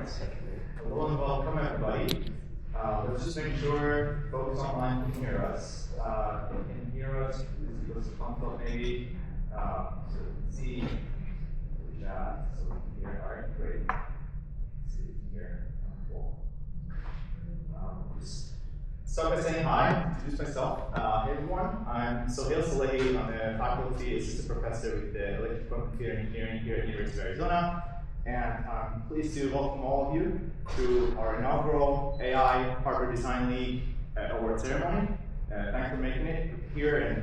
right. Hello and welcome, everybody. Let's just make sure folks online can hear us. Can hear us? Please give us a thumbs up, maybe. So we can see the chat. So we can hear. All right, great. Let's see if we can hear. Cool. Just start by saying hi. Introduce myself. Hey everyone. I'm HDL Salehi. I'm a faculty assistant professor with the Electrical and Computer Engineering here at the University of Arizona. And I'm pleased to welcome all of you to our inaugural AI Hardware Design League Awards Ceremony. Thanks for making it here. And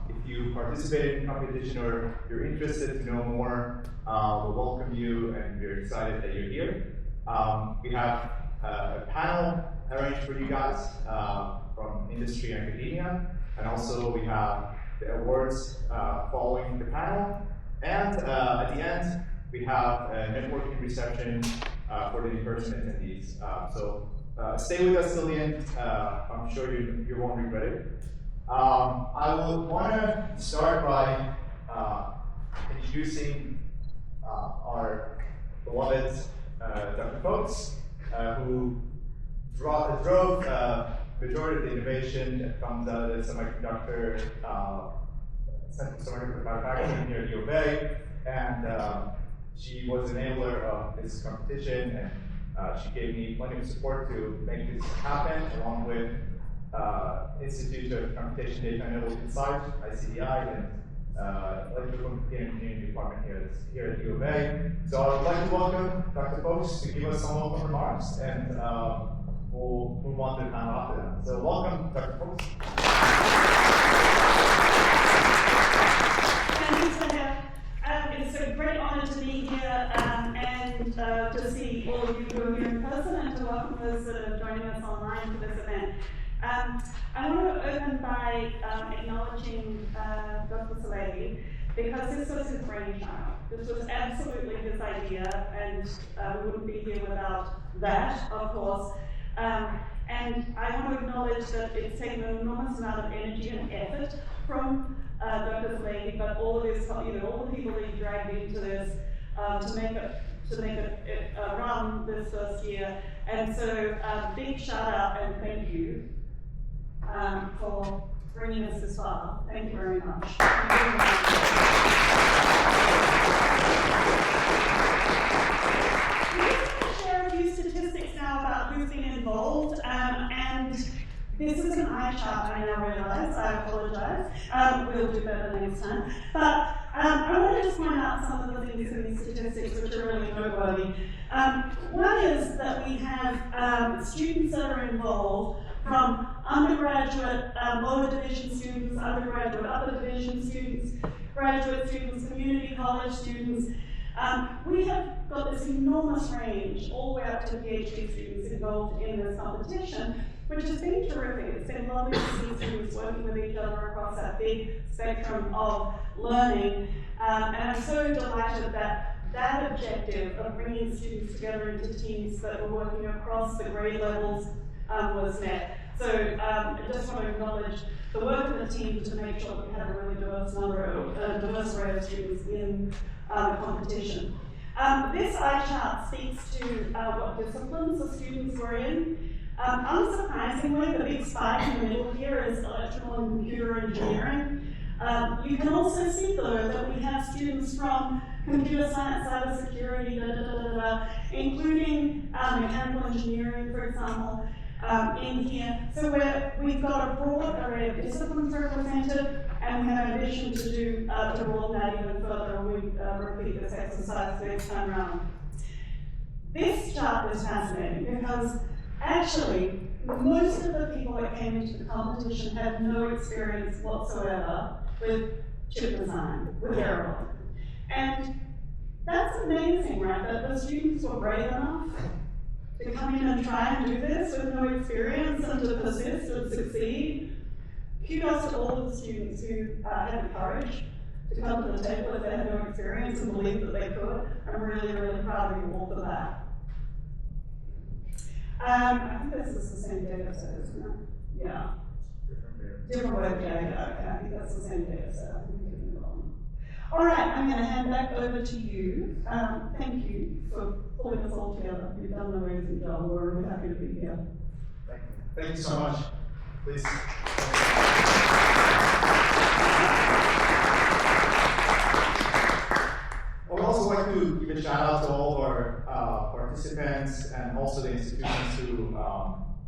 if you participated in the competition or you're interested to know more, we'll welcome you and we're excited that you're here. We have a panel arranged for you guys from industry and academia. And also we have the awards following the panel. And at the end, we have a networking reception for the in-person attendees. So stay with us till the end. I'm sure you won't regret it. I would want to start by introducing our beloved Dr. Folks, who drove majority of the innovation that comes out of the semiconductor manufacturing here at U of A. And she was an enabler of this competition, and she gave me plenty of support to make this happen, along with Institute of Computation Data Analytics Insight, ICDI, and Electrical and Computer Engineering Department here at U of A. So I would like to welcome Dr. Folks to give us some welcome remarks, and we'll move on to the panel after that. So welcome, Dr. Folks. It's a great honor to be here and to see all of you who are here in person and to welcome those that are joining us online for this event. I want to open by acknowledging Dr. Salehi, because this was his brainchild. This was absolutely his idea, and we wouldn't be here without that, of course. And I want to acknowledge that it's taken an enormous amount of energy and effort from Dr. Salehi, but all of his, all the people that he dragged into this to make it run this first year. And so, big shout out and thank you for bringing us this far. Thank you very much. A few statistics now about who's been involved, and this is an eye chart, I now realize, I apologize. We'll do better next time. But I want to just point out some of the things in these statistics which are really noteworthy. One is that we have students that are involved, from undergraduate, lower division students, undergraduate, upper division students, graduate students, community college students. We have got this enormous range, all the way up to PhD students involved in this competition, which has been terrific. It's been lovely to see students working with each other across that big spectrum of learning. And I'm so delighted that that objective of bringing students together into teams that were working across the grade levels was met. So I just want to acknowledge the work of the team to make sure that we have a really diverse array of students in the competition. This eye chart speaks to what disciplines the students were in. Unsurprisingly, the big spike in the middle here is electrical and computer engineering. You can also see, though, that we have students from computer science, cybersecurity, including mechanical engineering, for example, in here. So we've got a broad array of disciplines represented, and we have ambition to do to broaden that even further when we repeat this exercise next time around. This chart is fascinating because actually most of the people that came into the competition had no experience whatsoever with chip design, with Verilog. And that's amazing, right? That the students were brave enough to come in and try and do this with no experience and to persist and succeed. Kudos to all of the students who had the courage to come to the table if they had no experience and believe that they could. I'm really, really proud of you all for that. I think this is the same data set, isn't it? Yeah. Different web data. Okay, I think that's the same data set. All right, I'm going to hand back over to you. Thank you for pulling us all together. You've done an amazing job. We're really happy to be here. Thank you. Thank you so much. Please. I would also like to give a shout out to all of our participants and also the institutions who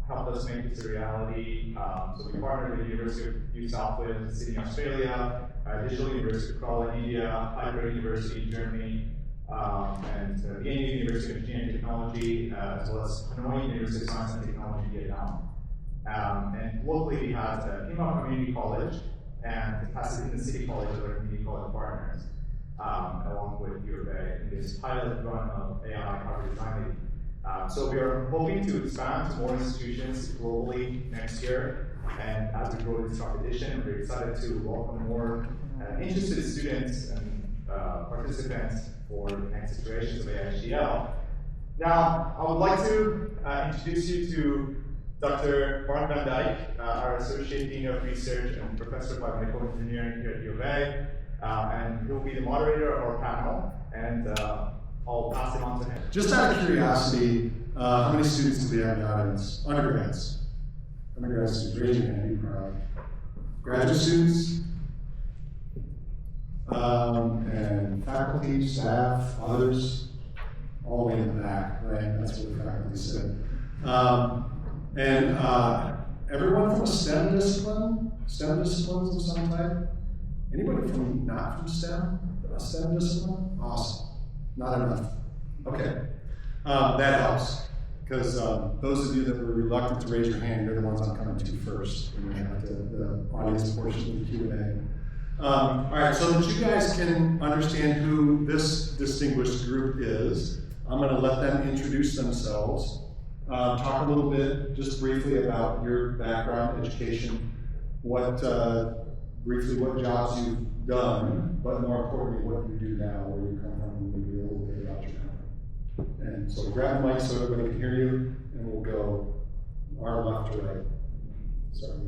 helped us make this a reality. So we partnered with the University of New South Wales, Sydney, Australia, Digital University of Kuala, India, Heidelberg University in Germany, and the Indian University of Engineering and Technology, as well as Hanoi University of Science and Technology in Vietnam. And locally we had Pima Community College and Pasadena City College as our community college partners, along with U of A in this pilot run of AI powered design. So we are hoping to expand to more institutions globally next year. And as we grow this competition, we're excited to welcome more interested students and participants for the next iterations of HDL. Now, I would like to introduce you to Dr. Mark Van Dyke, our Associate Dean of Research and Professor of Biomedical Engineering here at U of A, and he'll be the moderator of our panel, and I'll pass it on to him. Just out of curiosity, how many students do we have in the audience? Undergrads. Undergrad students, raise your hand, be proud. Graduate students, and faculty, staff, others, all the way in the back, right? That's what the faculty said. And everyone from a STEM discipline? STEM disciplines of some type? Anybody from not from STEM? A STEM discipline? Awesome. Not enough. Okay. That helps. Because those of you that were reluctant to raise your hand, you're the ones I'm coming to first when we have the audience portion of the Q&A. All right, so that you guys can understand who this distinguished group is, I'm going to let them introduce themselves, talk a little bit, just briefly about your background, education, briefly what jobs you've done, but more importantly, what you do now, where you come from, and maybe a little bit about your company. And so grab the mic so everybody can hear you, and we'll go our left to right. Sorry.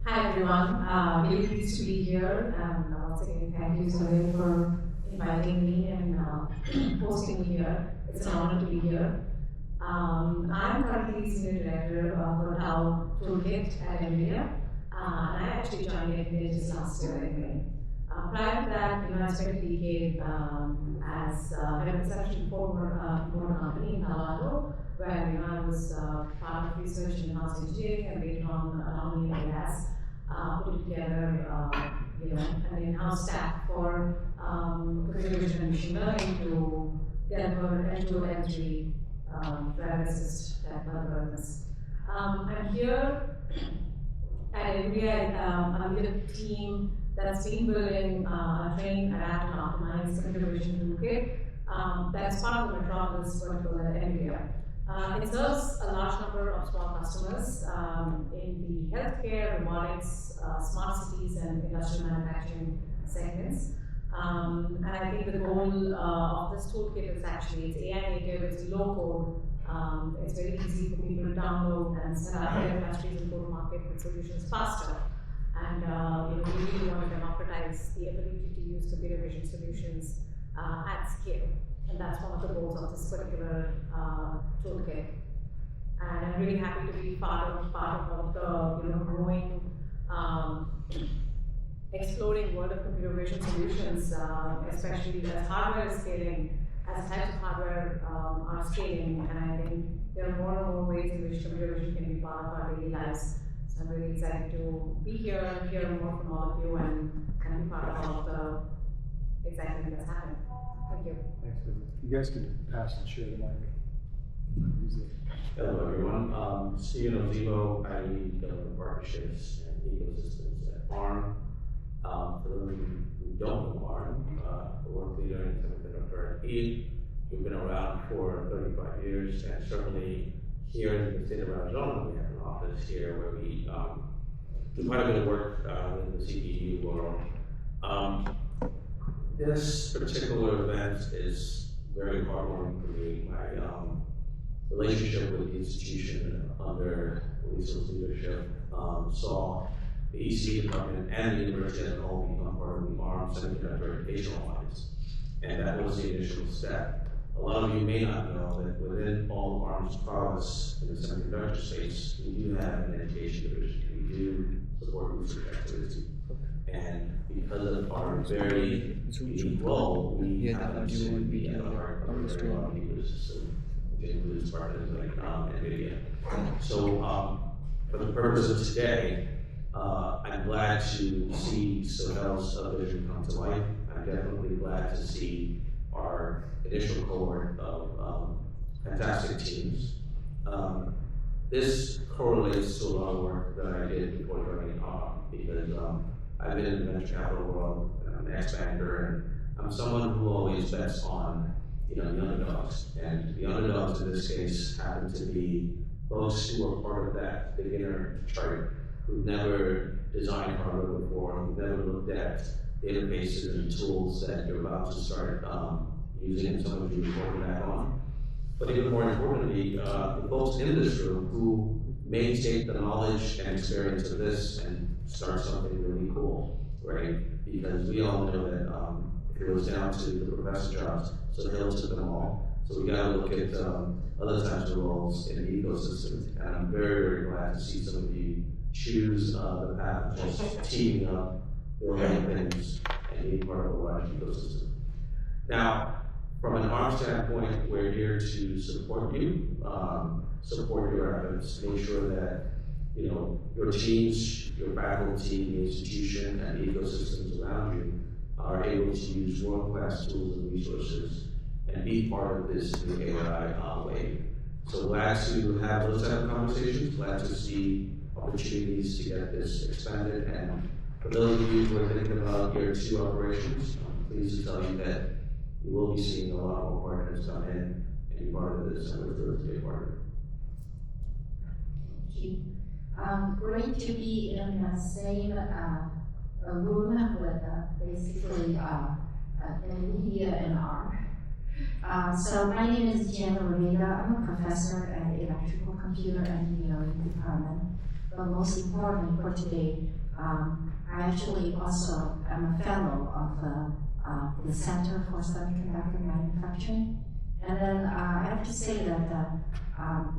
Hi everyone, really pleased to be here, and once again thank you Sohail for inviting me and hosting me here. It's an honor to be here. I'm currently Senior Director for our Toolkit at NVIDIA, and I actually joined NVIDIA just last year anyway. Prior to that, I spent a decade as head of reception for a company in Palo Alto, where I was part of research in advanced engineering and later on autonomy and ADAS, put together an in-house stack for computer vision and machine learning to deliver end-to-end entry driver assist type algorithms. I'm here at NVIDIA. I'm with a team that's been building, train, adapt, and optimize computer vision toolkit. That's part of the Metropolis vertical at NVIDIA. It serves a large number of small customers in the healthcare, robotics, smart cities, and industrial manufacturing segments. And I think the goal of this toolkit is actually, it's AI native, it's low code, it's very easy for people to download and set up their industries and go to market with solutions faster. And we really want to democratize the ability to use computer vision solutions at scale. And that's one of the goals of this particular toolkit. And I'm really happy to be part of the growing, exploding world of computer vision solutions, especially as hardware is scaling, as types of hardware are scaling. And I think there are more and more ways in which computer vision can be part of our daily lives. So I'm really excited to be here and hear more from all of you and be part of all of the excitement that's happening. Thank you. Thanks. You guys can pass and share the mic. Hello everyone. Steven Ozibo, I lead government partnerships and ecosystems at ARM. For those of you who don't know ARM, the work leader in semiconductor IP. We've been around for 35 years, and certainly here in the state of Arizona, we have an office here where we do quite a bit of work in the CPU world. This particular event is very heartwarming for me. My relationship with the institution under Lisa's leadership saw the ECE department and the university as a whole become part part of the Armed Semiconductor Educational Alliance. And that was the initial step. A lot of you may not know that within all of Arm's prowess in the semiconductor space, we do have an education division. We do support research activity. And because of our very unique role, we happen to be at the heart of a very large ecosystem, which includes partners like NVIDIA. So for the purpose of today, I'm glad to see Sohel's vision come to life. I'm definitely glad to see our initial cohort of fantastic teams. This correlates to a lot of work that I did before joining ARM, because I've been in the venture capital world, and I'm an ex-banker, and I'm someone who always bets on the underdogs. And the underdogs in this case happen to be folks who are part of that beginner chart, who've never designed hardware before, who've never looked at databases and tools that you're about to start using, and some of you reported back on. But even more importantly, the folks in this room who may take the knowledge and experience of this and start something really cool, right? Because we all know that if it goes down to the professor jobs, so Hill took them all. So we gotta look at other types of roles in the ecosystem. And I'm very, very glad to see some of you choose the path of just teaming up, building things, and being part of a large ecosystem. Now, from an ARM standpoint, we're here to support you, support your efforts, make sure that your teams, your faculty, the institution, and the ecosystems around you are able to use world-class tools and resources and be part of this new AI wave. So glad to have those type of conversations, glad to see opportunities to get this expanded. And for those of you who are thinking about year 2 operations, I'm pleased to tell you that you will be seeing a lot more partners come in and be part of this, and we're thrilled to be a part of it. Thank you. Great to be in the same room with basically NVIDIA and ARM. So my name is Jenna Rivera. I'm a professor at the Electrical Computer Engineering Department. But most importantly for today, I actually also am a fellow of the Center for Semiconductor Manufacturing. And then I have to say that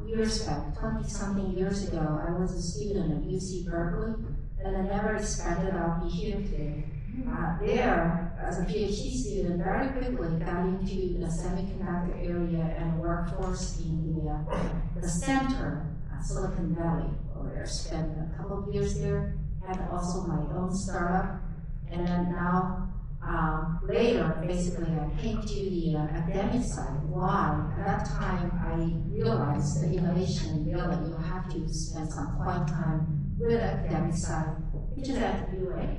years back, 20-something years ago, I was a student at UC Berkeley, and I never expected I'll be here today. There, as a PhD student, very quickly got into the semiconductor area and workforce in the center, Silicon Valley, where I spent a couple of years there, had also my own startup, and then now, later, basically, I came to the academic side. Why? At that time, I realized that innovation really, you have to spend some quiet time with the academic side, which is at UA.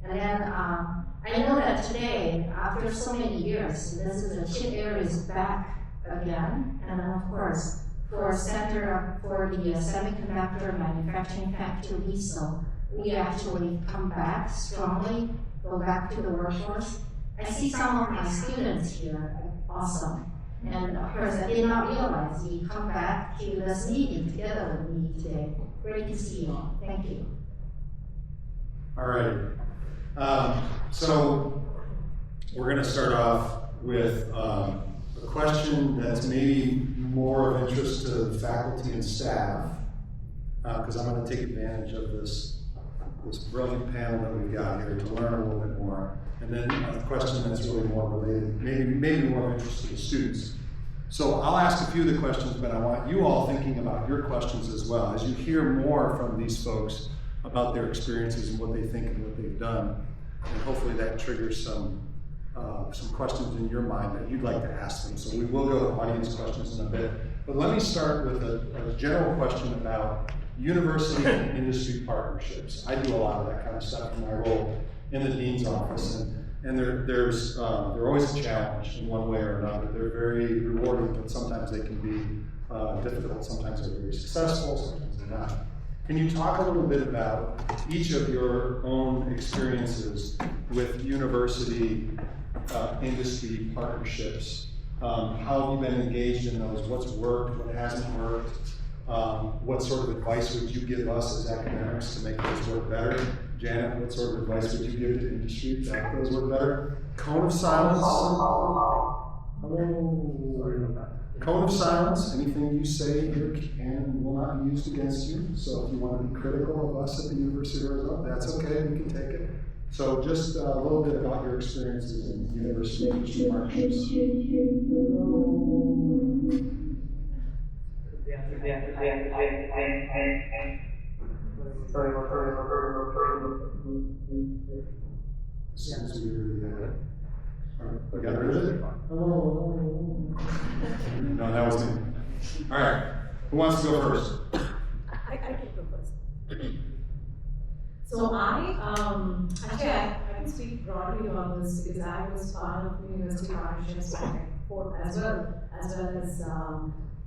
And then I know that today, after so many years, this is the chip area is back again. And then, of course, for Center for the Semiconductor Manufacturing Factory, so we actually come back strongly, go back to the workforce. I see some of my students here, awesome. And of course, I did not realize you come back to this meeting together with me today. Great to see you all. Thank you. All right. So we're going to start off with a question that's maybe more of interest to the faculty and staff, because I'm going to take advantage of this brilliant panel that we've got here to learn a little bit more. And then a question that's really more related, maybe more of interest to the students. So I'll ask a few of the questions, but I want you all thinking about your questions as well. As you hear more from these folks about their experiences and what they think and what they've done, and hopefully that triggers some questions in your mind that you'd like to ask them. So we will go to audience questions in a bit. But let me start with a general question about university and industry partnerships. I do a lot of that kind of stuff in my role in the dean's office, and they're always a challenge in one way or another. They're very rewarding, but sometimes they can be difficult. Sometimes they're very successful, sometimes they're not. Can you talk a little bit about each of your own experiences with university industry partnerships? How have you been engaged in those? What's worked, what hasn't worked? What sort of advice would you give us as academics to make this work better? Janet, what sort of advice would you give to industry that those work better? Cone of silence. Hello. Cone of silence. Anything you say here can and will not be used against you. So if you want to be critical of us at the University of Arizona, that's okay. We can take it. So just a little bit about your experiences in university industry partnerships. Seems to be we got rid of it? Oh. No, that was me. All right. Who wants to go first? I can go first. So actually I can speak broadly about this because I was part of university partnerships as well as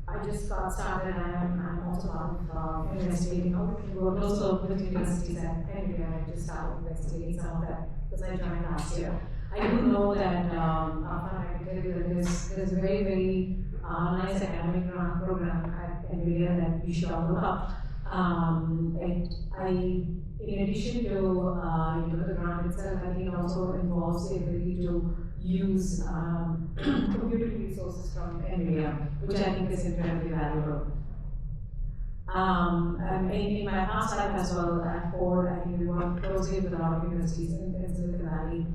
I just got started. I'm also part of investigating how we can work also with universities and I just started investigating some of that because I joined last year. I do know that I can tell you that there's a very, very nice academic program at NVIDIA that you should all look up. In addition to the grant itself, I think it also involves the ability to use computing resources from NVIDIA, which I think is incredibly valuable. And in my past life as well, at Ford, I think we worked closely with a lot of universities in Silicon Valley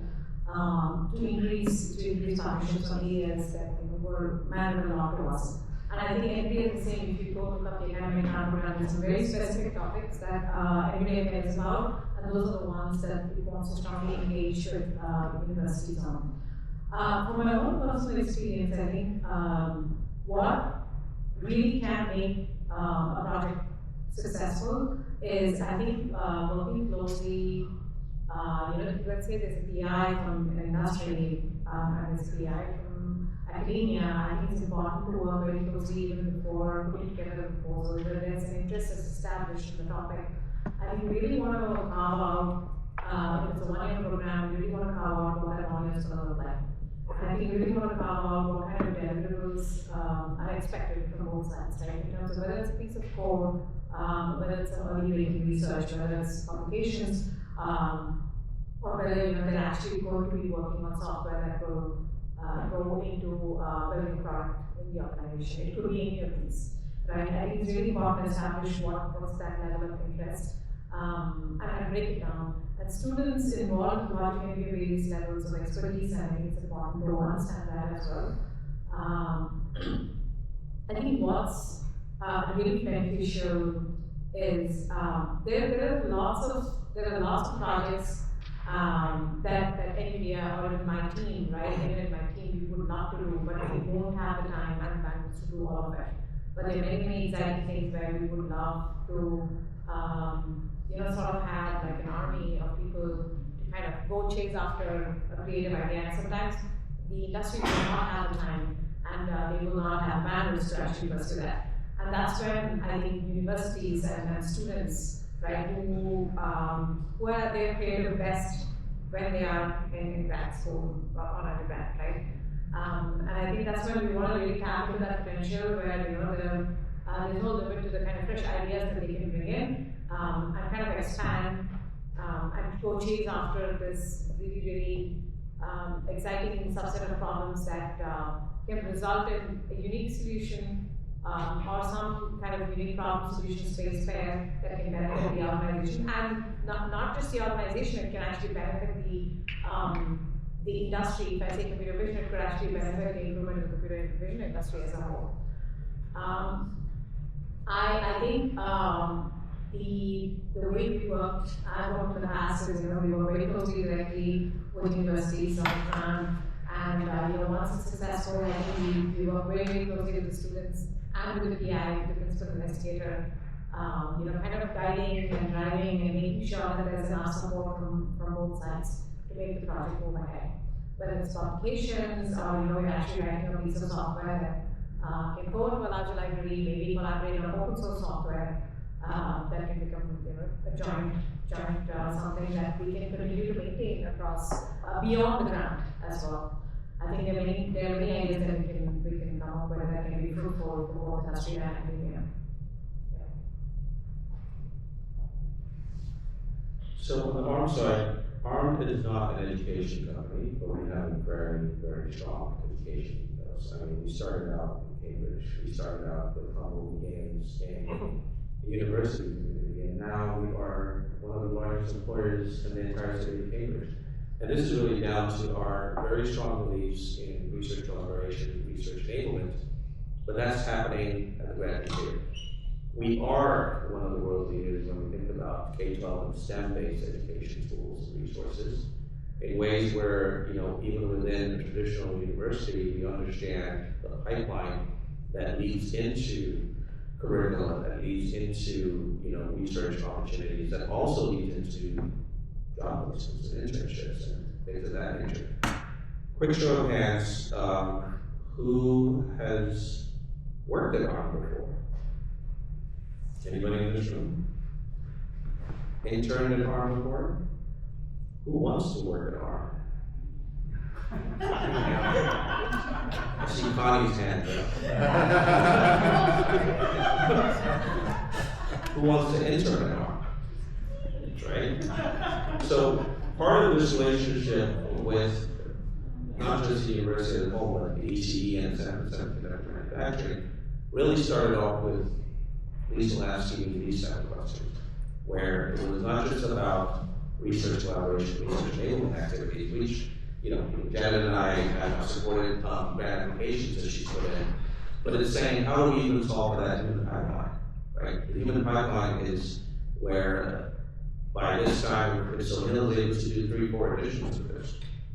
to increase partnerships on areas that were mattered a lot to us. And I think NVIDIA is the same. If you go look up the academic grant program, there's some very specific topics that NVIDIA cares about, and those are the ones that it wants to strongly engage with universities on. From my own personal experience, I think what really can make a project successful is, I think, working closely. Let's say there's a PI from industry and there's a PI from academia. I think it's important to work very closely even before putting together a proposal where there's an interest is established in the topic. I think we really want to carve out, if it's a one-year program, we really want to carve out what that 1 year is going to look like. And I think we really want to carve out what kind of deliverables are expected from both sides, right? In terms of whether it's a piece of code, whether it's early breaking research, whether it's publications, or whether they're actually going to be working on software that will go into building a product in the organization. It could be any of these, right? I think it's really important to establish what's that level of interest and break it down. And students involved in working at various levels of expertise, and I think it's important to understand that as well. I think what's really beneficial is there are lots of projects that NVIDIA or in my team, right? Even in my team, we would love to do, but we won't have the time and bandwidth to do all of it. But there are many, many exciting things where we would love to, sort of have like an army of people to kind of go chase after a creative idea. And sometimes the industry will not have the time, and they will not have bandwidth to actually pursue that. And that's when I think universities and students, right, who are at their creative best when they are in grad school or undergrad, right? And I think that's when we want to really tap into that potential where there's no limit to the kind of fresh ideas that they can bring in and kind of expand and go chase after this really, really exciting subset of problems that can result in a unique solution or some kind of unique problem solution space fair that can benefit the organization, and not just the organization, it can actually benefit the industry. If I say computer vision, it could actually benefit the improvement of the computer vision industry as a whole. I think the way we worked, I worked in the past is, we work very closely directly with universities on the ground, and once it's successful, I think we work very, very closely with the students and with the PI, the principal investigator, kind of guiding and driving and making sure that there's enough support from both sides to make the project move ahead. Whether it's publications or we're actually writing a piece of software that can go into a larger library, maybe collaborate on open source software that can become a joint something that we can continue to maintain across beyond the grant as well. I think there are many ideas that we can come up with that can be fruitful for both industry and academia. So on the ARM side, ARM is not an education company, but we have a very, very strong education ethos. I mean, we started out in Cambridge, we started out with humble beginnings in the university community, and now we are one of the largest employers in the entire city of Cambridge. And this is really down to our very strong beliefs in research collaboration, research enablement, but that's happening at the graduate tier. We are one of the world leaders when we think about K-12 and STEM-based education tools and resources in ways where, even within a traditional university, we understand the pipeline that leads into curricula, that leads into, research opportunities, that also leads into job placements and internships and things of that nature. Quick show of hands, who has worked at ARM before? Anybody in this room? Interned at ARM before? Who wants to work at ARM? I see Connie's hand up. Who wants to intern at ARM? Right? So part of this relationship with not just the University of Home, but the ECE and Center for Semiconductor Manufacturing really started off with Lisa asking me these type of questions, where it was not just about research collaboration, research enablement activities, which, Janet and I have supported grant applications that she's put in, but it's saying, how do we even solve for that human pipeline, right? The human pipeline is where, by this time, if Sohail is able to do 3-4 editions of this,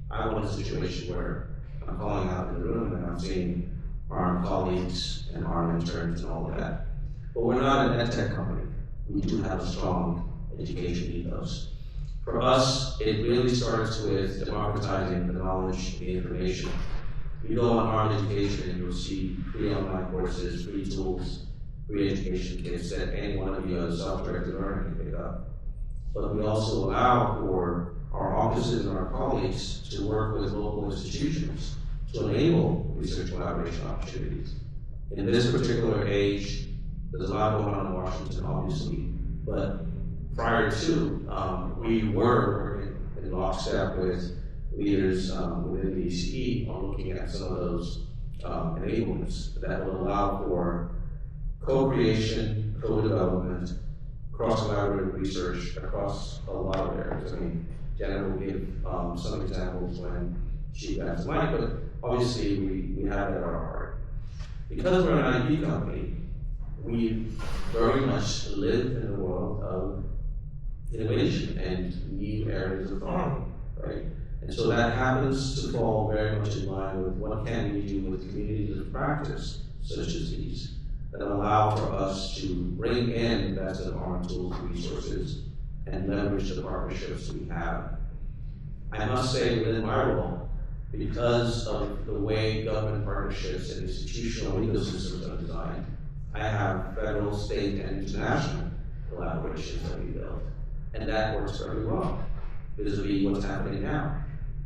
I want a situation where I'm calling out in the room and I'm seeing ARM colleagues and ARM interns and all of that. But we're not an ed tech company. We do have a strong education ethos. For us, it really starts with democratizing the knowledge, the information. You go on ARM Education and you'll see free online courses, free tools, free education kits that any one of you as a self-directed learner can pick up. But we also allow for our offices and our colleagues to work with local institutions to enable research collaboration opportunities. In this particular age, there's a lot going on in Washington, obviously, but prior to, we were working in lockstep with leaders within the ECE on looking at some of those enablements that will allow for co-creation, co-development, cross-collaborative research across a lot of areas. I mean, Janet will give some examples when she grabs the mic, but obviously we have that at our heart. Because we're an IP company, we very much live in a world of innovation and new areas of thought, right? And so that happens to fall very much in line with what can we do with communities of practice, such as these, that allow for us to bring in best of ARM tools and resources and leverage the partnerships we have. I must say within my role, because of the way government partnerships and institutional ecosystems are designed, I have federal, state, and international collaborations that we build. And that works very well, vis-a-vis what's happening now.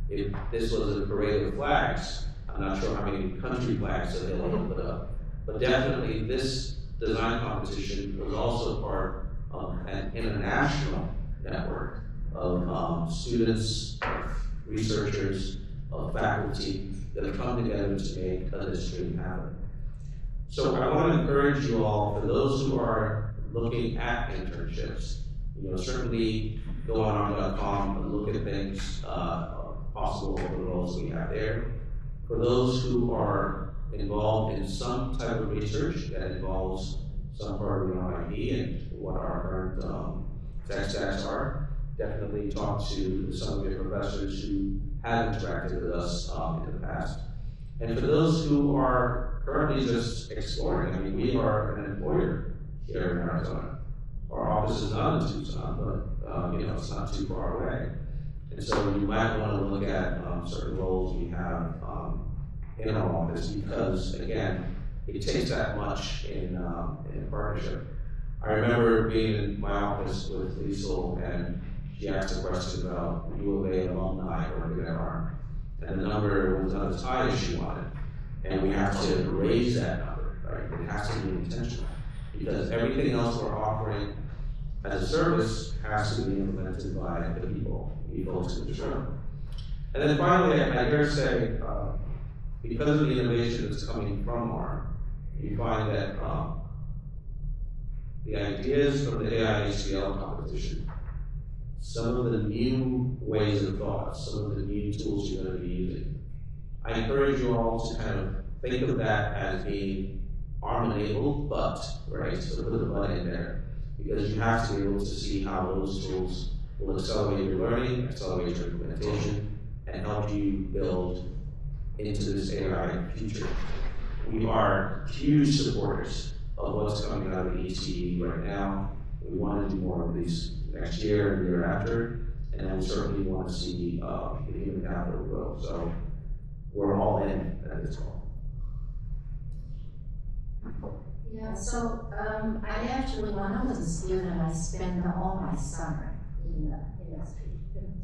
If this was a parade of flags, I'm not sure how many country flags that they'll put up, but definitely this design competition was also part of an international network of students, of researchers, of faculty that have come together to make this dream happen. So I want to encourage you all, for those who are looking at internships, certainly go on ARM.com and look at things possible for the roles we have there. For those who are involved in some type of research that involves some part of the IP and what our current tech stacks are, definitely talk to some of your professors who have interacted with us in the past. And for those who are currently just exploring, I mean, we are an employer here in Arizona. Our office is not in Tucson, but it's not too far away. And so you might want to look at certain roles we have in our office because, again, it takes that much in a partnership. I remember being in my office with Liesl, and she asked a question about U of A alumni working at ARM, and the number was not as high as she wanted. And we have to raise that number, right? It has to be intentional because everything else we're offering as a service has to be implemented by the people, you folks in this room. And then finally, I dare say, because of the innovation that's coming from ARM, you find that the ideas from the AI HDL competition, some of the new ways of thought, some of the new tools you're going to be using, I encourage you all to kind of think of that as being ARM-enabled, right? So put the but in there, because you have to be able to see how those tools will accelerate your learning, accelerate your implementation, and help you build into this AI future. We are huge supporters of what's coming out of ECE right now. We want to do more of these next year and the year after, and then we certainly want to see the human capital grow. So we're all in at this point. Yeah, so I actually, when I was a student, I spent all my summer in the industry.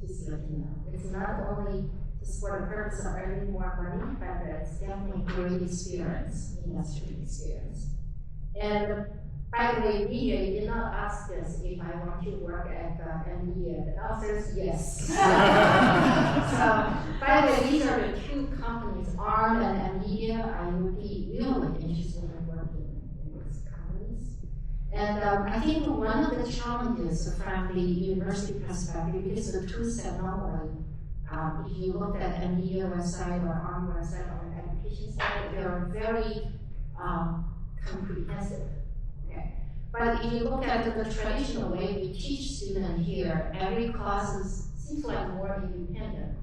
Just let you know. It's not only just for the purpose of earning more money, but it's definitely great experience, industry experience. And by the way, media, you did not ask us if I want to work at NVIDIA. The answer is yes. So, by the way, these are the two companies, ARM and NVIDIA. I would be really interested in working in these companies. And I think one of the challenges from the university perspective, because the tools that normally, if you look at NVIDIA website or ARM website or education side, they are very comprehensive. But if you look at the traditional way we teach students here, every class seems like more independent.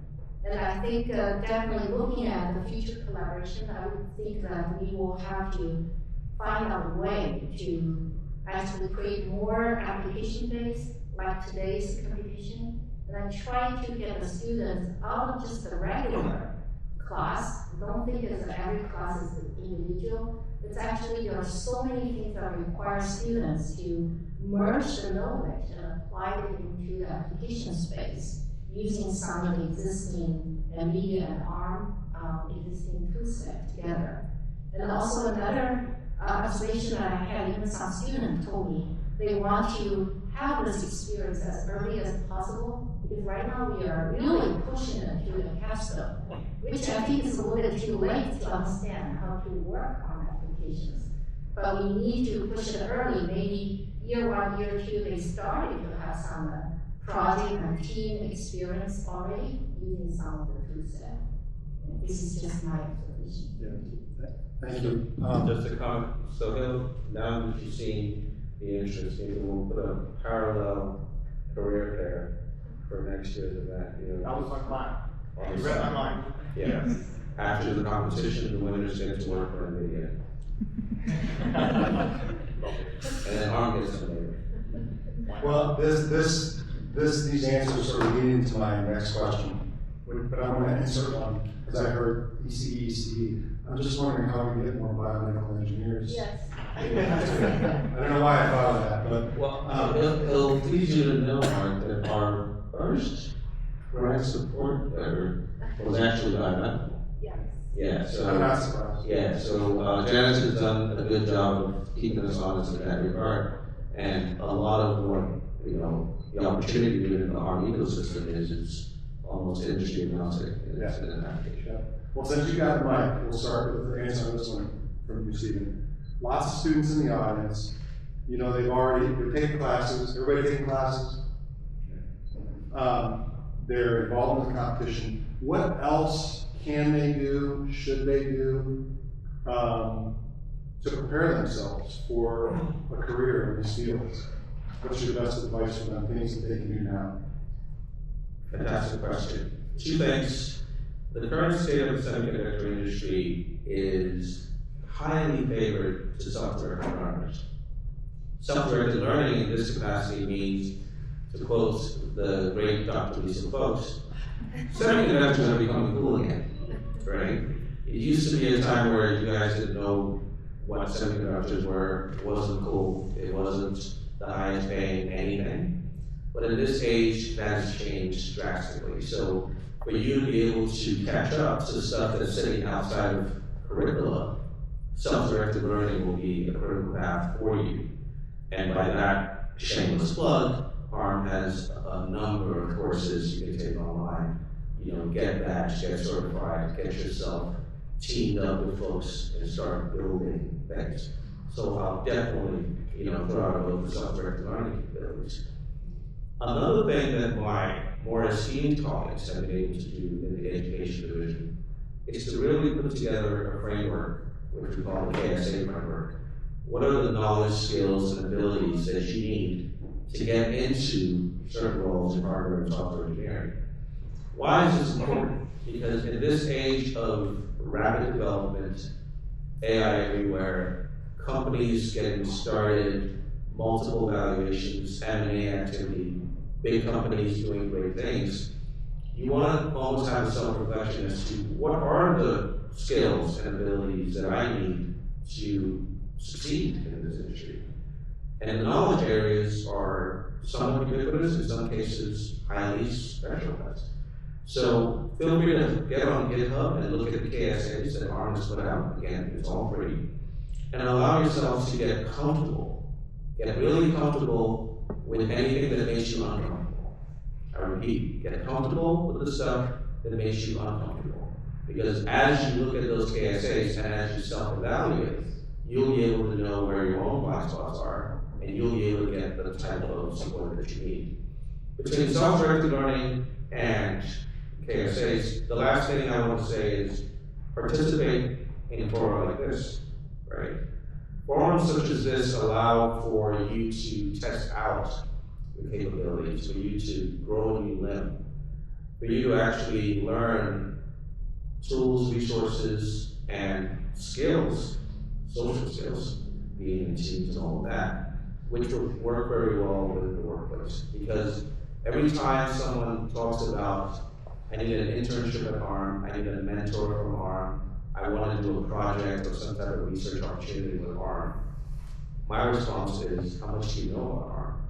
And I think definitely looking at the future collaboration, I would think that we will have to find out a way to actually create more application-based, like today's competition. And I try to get the students out of just the regular class. Don't think as every class is individual. It's actually, there are so many things that require students to merge the knowledge and apply it into the application space using some of the existing NVIDIA and ARM existing tool set together. And also another observation that I had, even some students told me, they want to have this experience as early as possible, because right now we are really pushing it to the capstone, which I think is a little bit too late to understand how to work on applications. But we need to push it early, maybe year 1, year 2, they started to have some project and team experience already using some of the tool set. This is just my observation. Yeah. Thank you. Just a comment. So now that you've seen the interest, maybe we'll put a parallel career fair for next year's event. That was my plan. On You the read my side. mind. Yeah. After the competition, the winners get to work for NVIDIA. And then ARM gets some later. Well, these answers sort of lead into my next question, but I want to insert one, because I heard ECE. I'm just wondering how we get more biomedical engineers. Yes. I don't know why I thought of that, but Well, it'll please you to know, Mark, that our first grant support letter was actually biomedical. Yes. Yeah, I'm so, not surprised. yeah, so Janice has done a good job of keeping us honest in that regard. And a lot of what, the opportunity within the ARM ecosystem is almost industry agnostic in its application. Yeah. Well, since you got the mic, we'll start with the answer on this one from you, Stephen. Lots of students in the audience. They're taking classes. Everybody taking classes. They're involved in the competition. What else can they do? Should they do to prepare themselves for a career in these fields? What's your best advice for them? Things that they can do now. Fantastic question. 2 things. The current state of the semiconductor industry is highly favored to self-directed learners. Self-directed learning in this capacity means, to quote the great Dr. Lisa Folks, semiconductors are becoming cool again, right? It used to be a time where you guys didn't know what semiconductors were. It wasn't cool. It wasn't the highest paying anything. But in this age, that has changed drastically. So for you to be able to catch up to stuff that's sitting outside of curricula, self-directed learning will be a critical path for you. And by that, shameless plug, ARM has a number of courses you can take online. Get badged, get certified, get yourself teamed up with folks and start building things. So I'll definitely, throw out a vote for self-directed learning capabilities. Another thing that my more esteemed colleagues have been able to do in the education division is to really put together a framework, which we call the KSA framework. What are the knowledge, skills, and abilities that you need to get into certain roles in hardware and software engineering? Why is this important? Because in this age of rapid development, AI everywhere, companies getting started, multiple valuations, M&A activity, big companies doing great things, you want to almost have a self-reflection as to what are the skills and abilities that I need to succeed in this industry. And the knowledge areas are somewhat ubiquitous, in some cases highly specialized. So feel free to get on GitHub and look at the KSAs that ARM has put out. Again, it's all free. And allow yourselves to get comfortable. Get really comfortable with anything that makes you uncomfortable. I repeat, get comfortable with the stuff that makes you uncomfortable. Because as you look at those KSAs and as you self-evaluate, you'll be able to know where your own blind spots are, and you'll be able to get the type of support that you need. Between self-directed learning and KSAs, the last thing I want to say is participate in a forum like this, right? Forums such as this allow for you to test out your capabilities, for you to grow a new limb, for you to actually learn tools, resources, and skills, social skills, being in teams and all of that, which will work very well with the workplace. Because every time someone talks about, I need an internship at ARM, I need a mentor from ARM, I want to do a project or some type of research opportunity with ARM, my response is, how much do you know about ARM?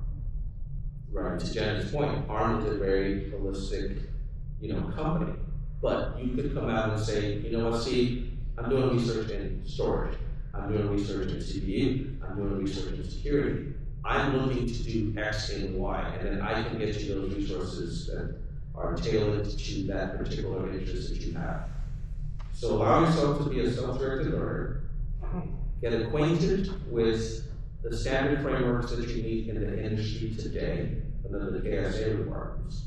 Right, to Jen's point, ARM is a very holistic, company. But you could come out and say, see, I'm doing research in storage, I'm doing research in CPU, I'm doing research in security. I'm looking to do X and Y, and then I can get you those resources that are tailored to that particular interest that you have. So allow yourself to be a self-directed learner, get acquainted with the standard frameworks that you need in the industry today, under the KSA requirements,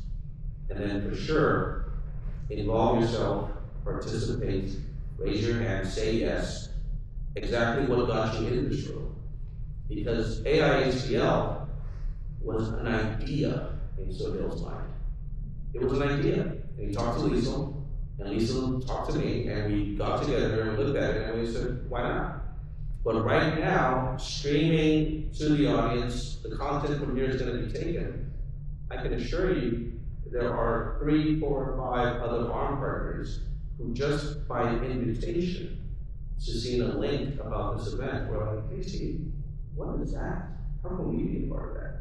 and then for sure, involve yourself, participate, raise your hand, say yes, exactly what got you in this room. Because AI HDL was an idea in Sohail's mind. It was an idea. And he talked to Lisa, and Lisa talked to me, and we got together and looked at it, and we said, why not? But right now, streaming to the audience, the content from here is going to be taken. I can assure you, there are 3, 4, 5 other ARM partners who just by invitation to seeing a link about this event were like, hey Steve, what is that? How can we be a part of that?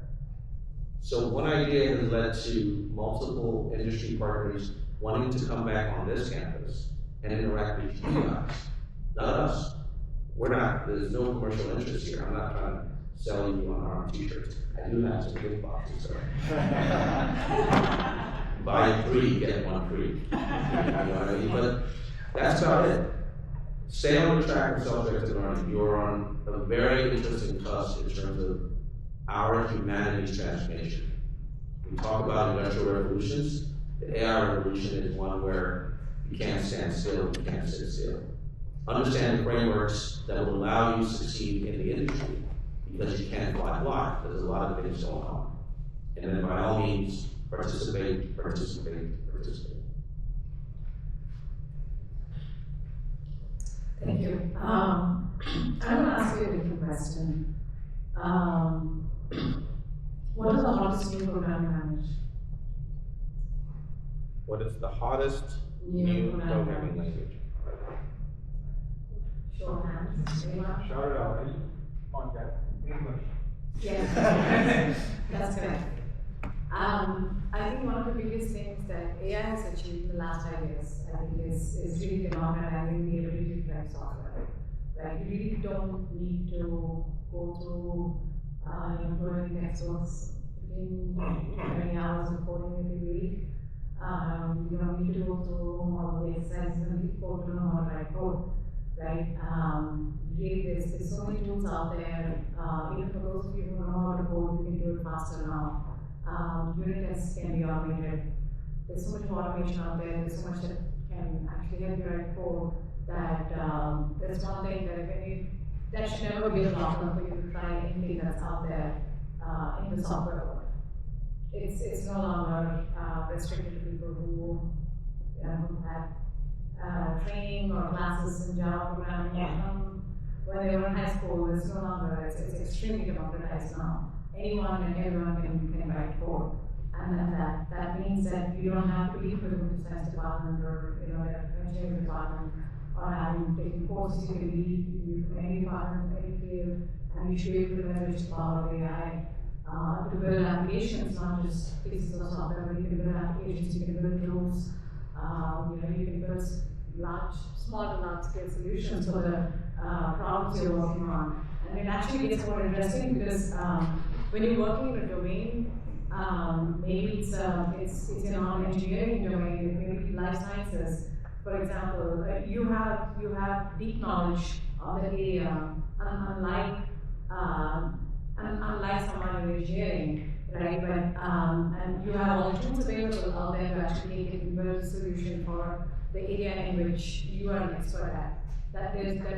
So one idea has led to multiple industry partners wanting to come back on this campus and interact with you guys, not us. There's no commercial interest here. I'm not trying to sell you on ARM t-shirts. I do have some big boxes, so. Buy 3, get 1 free. You know what I mean? But that's about it. Stay on the track of self-directed learning. You're on a very interesting cusp in terms of our humanities transformation. We talk about industrial revolutions. The AI revolution is one where you can't stand still, you can't sit still. Understand the frameworks that will allow you to succeed in the industry, because you can't fly blind. There's a lot of things going on. And then by all means, participate, participate, participate. Thank you. I'm going to ask you a different question. What is the hottest new program you manage? What is the hottest new programming language? Show of hands. Anyone? Shout it out. On that. English. Yes, that's correct. I think one of the biggest things that AI has achieved in the last 5 years, I think, is really democratizing the ability to write software. Right? You really don't need to go through Including textbooks, 20 hours of coding every week. You don't need to go through all the exercises and code to know how to write code, right? Really, there's so many tools out there. Even for those of you who know how to code, you can do it faster now. Unit tests can be automated. There's so much automation out there. There's so much that can actually help you write code. That there's one thing that should never be a problem for you to try anything that's out there in the software world. It's no longer restricted to people who had training or classes in Java programming when they were in high school. It's no longer, it's extremely democratized now. Anyone and everyone can write code. And then that means that you don't have to be for the computer science department or the engineering department or having taken courses. You can be from any department, any field, and you should be able to leverage the power of AI to build applications, not just pieces of software, but you can build applications, you can build tools, you can build small to large scale solutions for the problems you're working on. And it actually gets more interesting because when you're working in a domain, maybe it's a non-engineering domain, maybe life sciences. For example, you have deep knowledge of the area, unlike someone in engineering, right? But and you have all the tools available out there to actually take it and build a solution for the area in which you are an expert at. That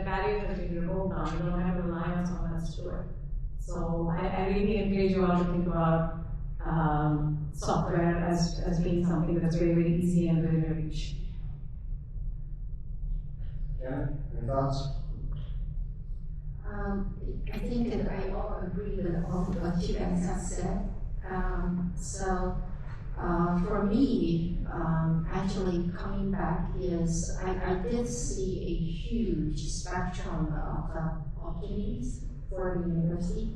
barrier has been removed now. You don't have to rely on someone else to do it. So I really encourage you all to think about software as being something that's very, very easy and very, very rich. Anna, any thoughts? I think that I all agree with all of what you guys have said. For me, actually coming back is I did see a huge spectrum of opportunities for the university,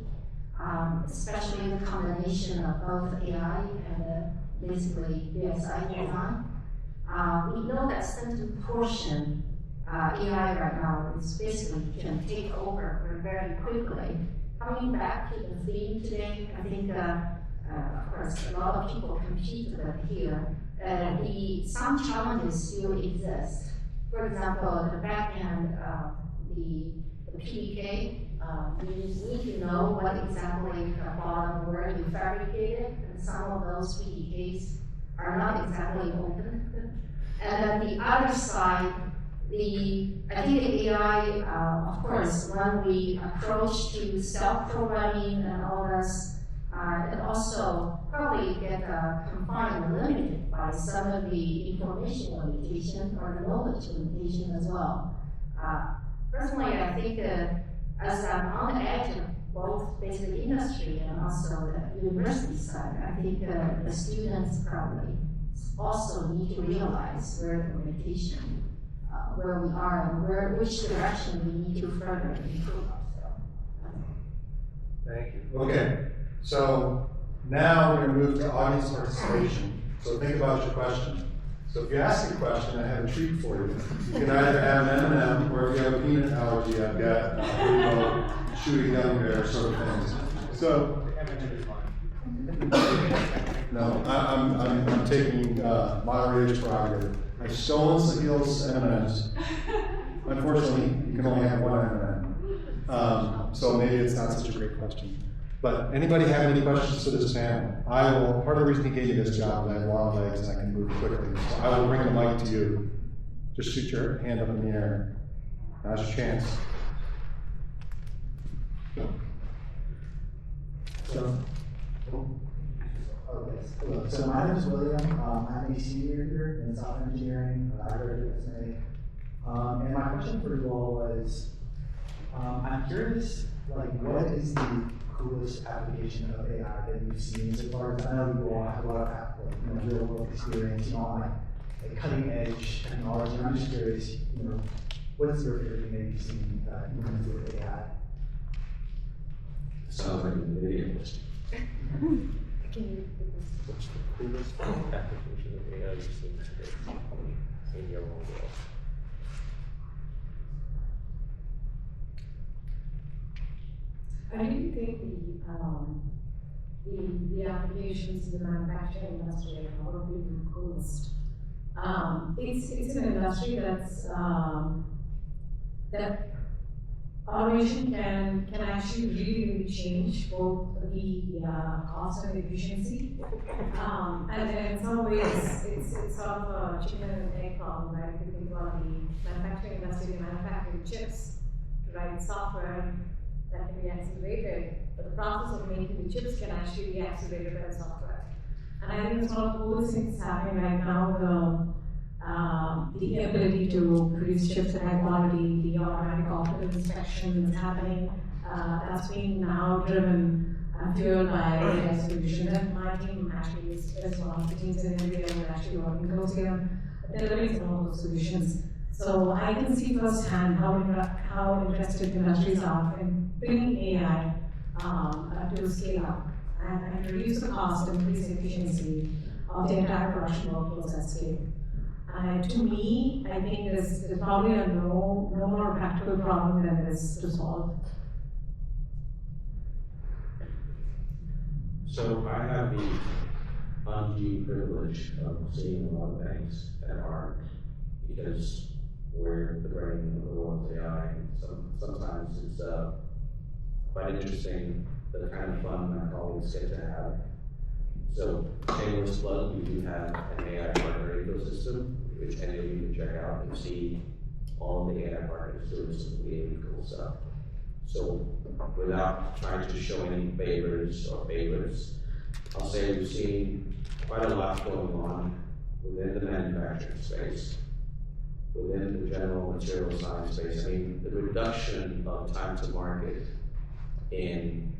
especially the combination of both AI and basically BSI design. We know that certain portion AI right now is basically can take over very quickly. Coming back to the theme today, I think of course a lot of people compete with it here. Some challenges still exist. For example, the back end, the PDK, you need to know what exactly the bottom where you fabricated, and some of those PDKs are not exactly open. And then the other side, I think the AI, of course, when we approach to self-programming and all this, it also probably get confined and limited by some of the information limitation or the knowledge limitation as well. Personally, I think as I'm on the edge of both basically industry and also the university side, I think the students probably also need to realize where the limitation where we are and which direction we need to further improve ourselves. Thank you. Okay, so now we're going to move to audience participation. So think about your question. So if you ask a question, I have a treat for you. You can either have an M&M, or if you have a peanut allergy, I've got shooting gun bear sort of things. So no, I'm taking moderator's prerogative. I've stolen Sahil's M&Ms. Unfortunately, you can only have one M&M. So maybe it's not such a great question. But anybody have any questions for this panel? Part of the reason he gave you this job is I have long legs and I can move quickly. So I will bring the mic to you. Just shoot your hand up in the air. Now's your chance. So my name is William. I'm a senior here in software engineering. I graduated this May. And my question for you all was, I'm curious, what is the coolest application of AI that you've seen so far? I know you all have a lot of real world experience, on like cutting edge technology. I'm just curious, what's your favorite thing that you've seen implemented with AI? Sounds like a video. Can you What's the coolest application of AI you've seen today in your own world? I really think the applications in the manufacturing industry are probably the coolest. It's an industry that automation can actually really change both the cost and efficiency. And in some ways, it's sort of a chicken and egg problem, right? If you think about the manufacturing industry, they manufacture chips to write software that can be accelerated, but the process of making the chips can actually be accelerated by the software. And I think it's one of the coolest things happening right now, the ability to produce chips at high quality, the automatic optical inspection is happening. That's being now driven and fueled by AI solutions. And my team actually is one of the teams in India who are actually working closely on delivering some of those solutions. So I can see firsthand how interested industries are in bringing AI to scale up and reduce the cost and increase the efficiency of the entire production workflows at scale. To me, I think there's probably no more practical problem than this to solve. So I have the undue privilege of seeing a lot of things that aren't, because we're the brain of the world's AI. Sometimes it's quite interesting the kind of fun my colleagues get to have. So, shameless plug, we do have an AI partner ecosystem, which any of you can check out and see all the AI partners doing some really cool stuff. So, without trying to show any favors or favorites, I'll say we've seen quite a lot going on within the manufacturing space, within the general material science space. I mean, the reduction of time to market in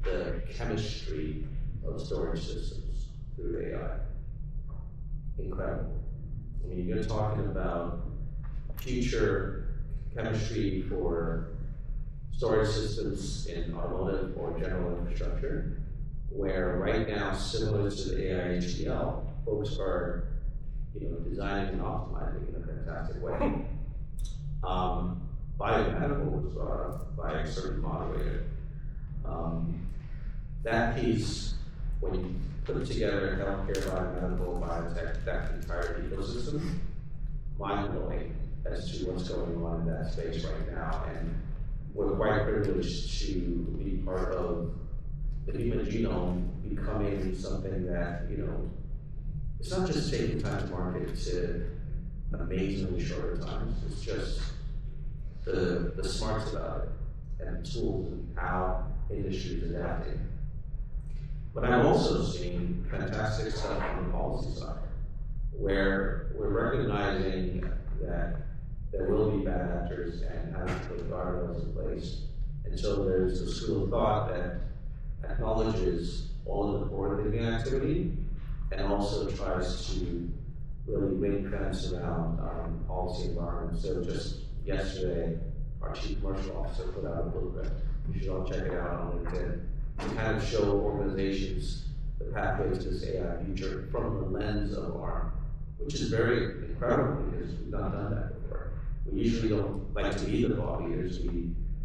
the chemistry of storage systems through AI. Incredible. I mean, you're talking about future chemistry for storage systems in automotive or general infrastructure, where right now, similar to the AI HDL, folks are designing and optimizing in a fantastic way. Biomedical was brought up by a certain moderator. That piece, when you put together healthcare, biomedical, biotech, that entire ecosystem, mind-blowing as to what's going on in that space right now. And we're quite privileged to be part of the human genome becoming something that, it's not just taking time to market to amazingly shorter times, it's just the smarts about it and the tools and how industry is adapting. But I've also seen fantastic stuff on the policy side, where we're recognizing that there will be bad actors and having to put guardrails in place. And so there's a school of thought that acknowledges all of the forward-thinking activity and also tries to really ring fence around policy environment. So just yesterday, our chief commercial officer put out a blueprint. You should all check it out on LinkedIn. To kind of show organizations the pathway to this AI future from the lens of ARM, which is very incredible because we've not done that before. We usually don't like to be the thought leaders.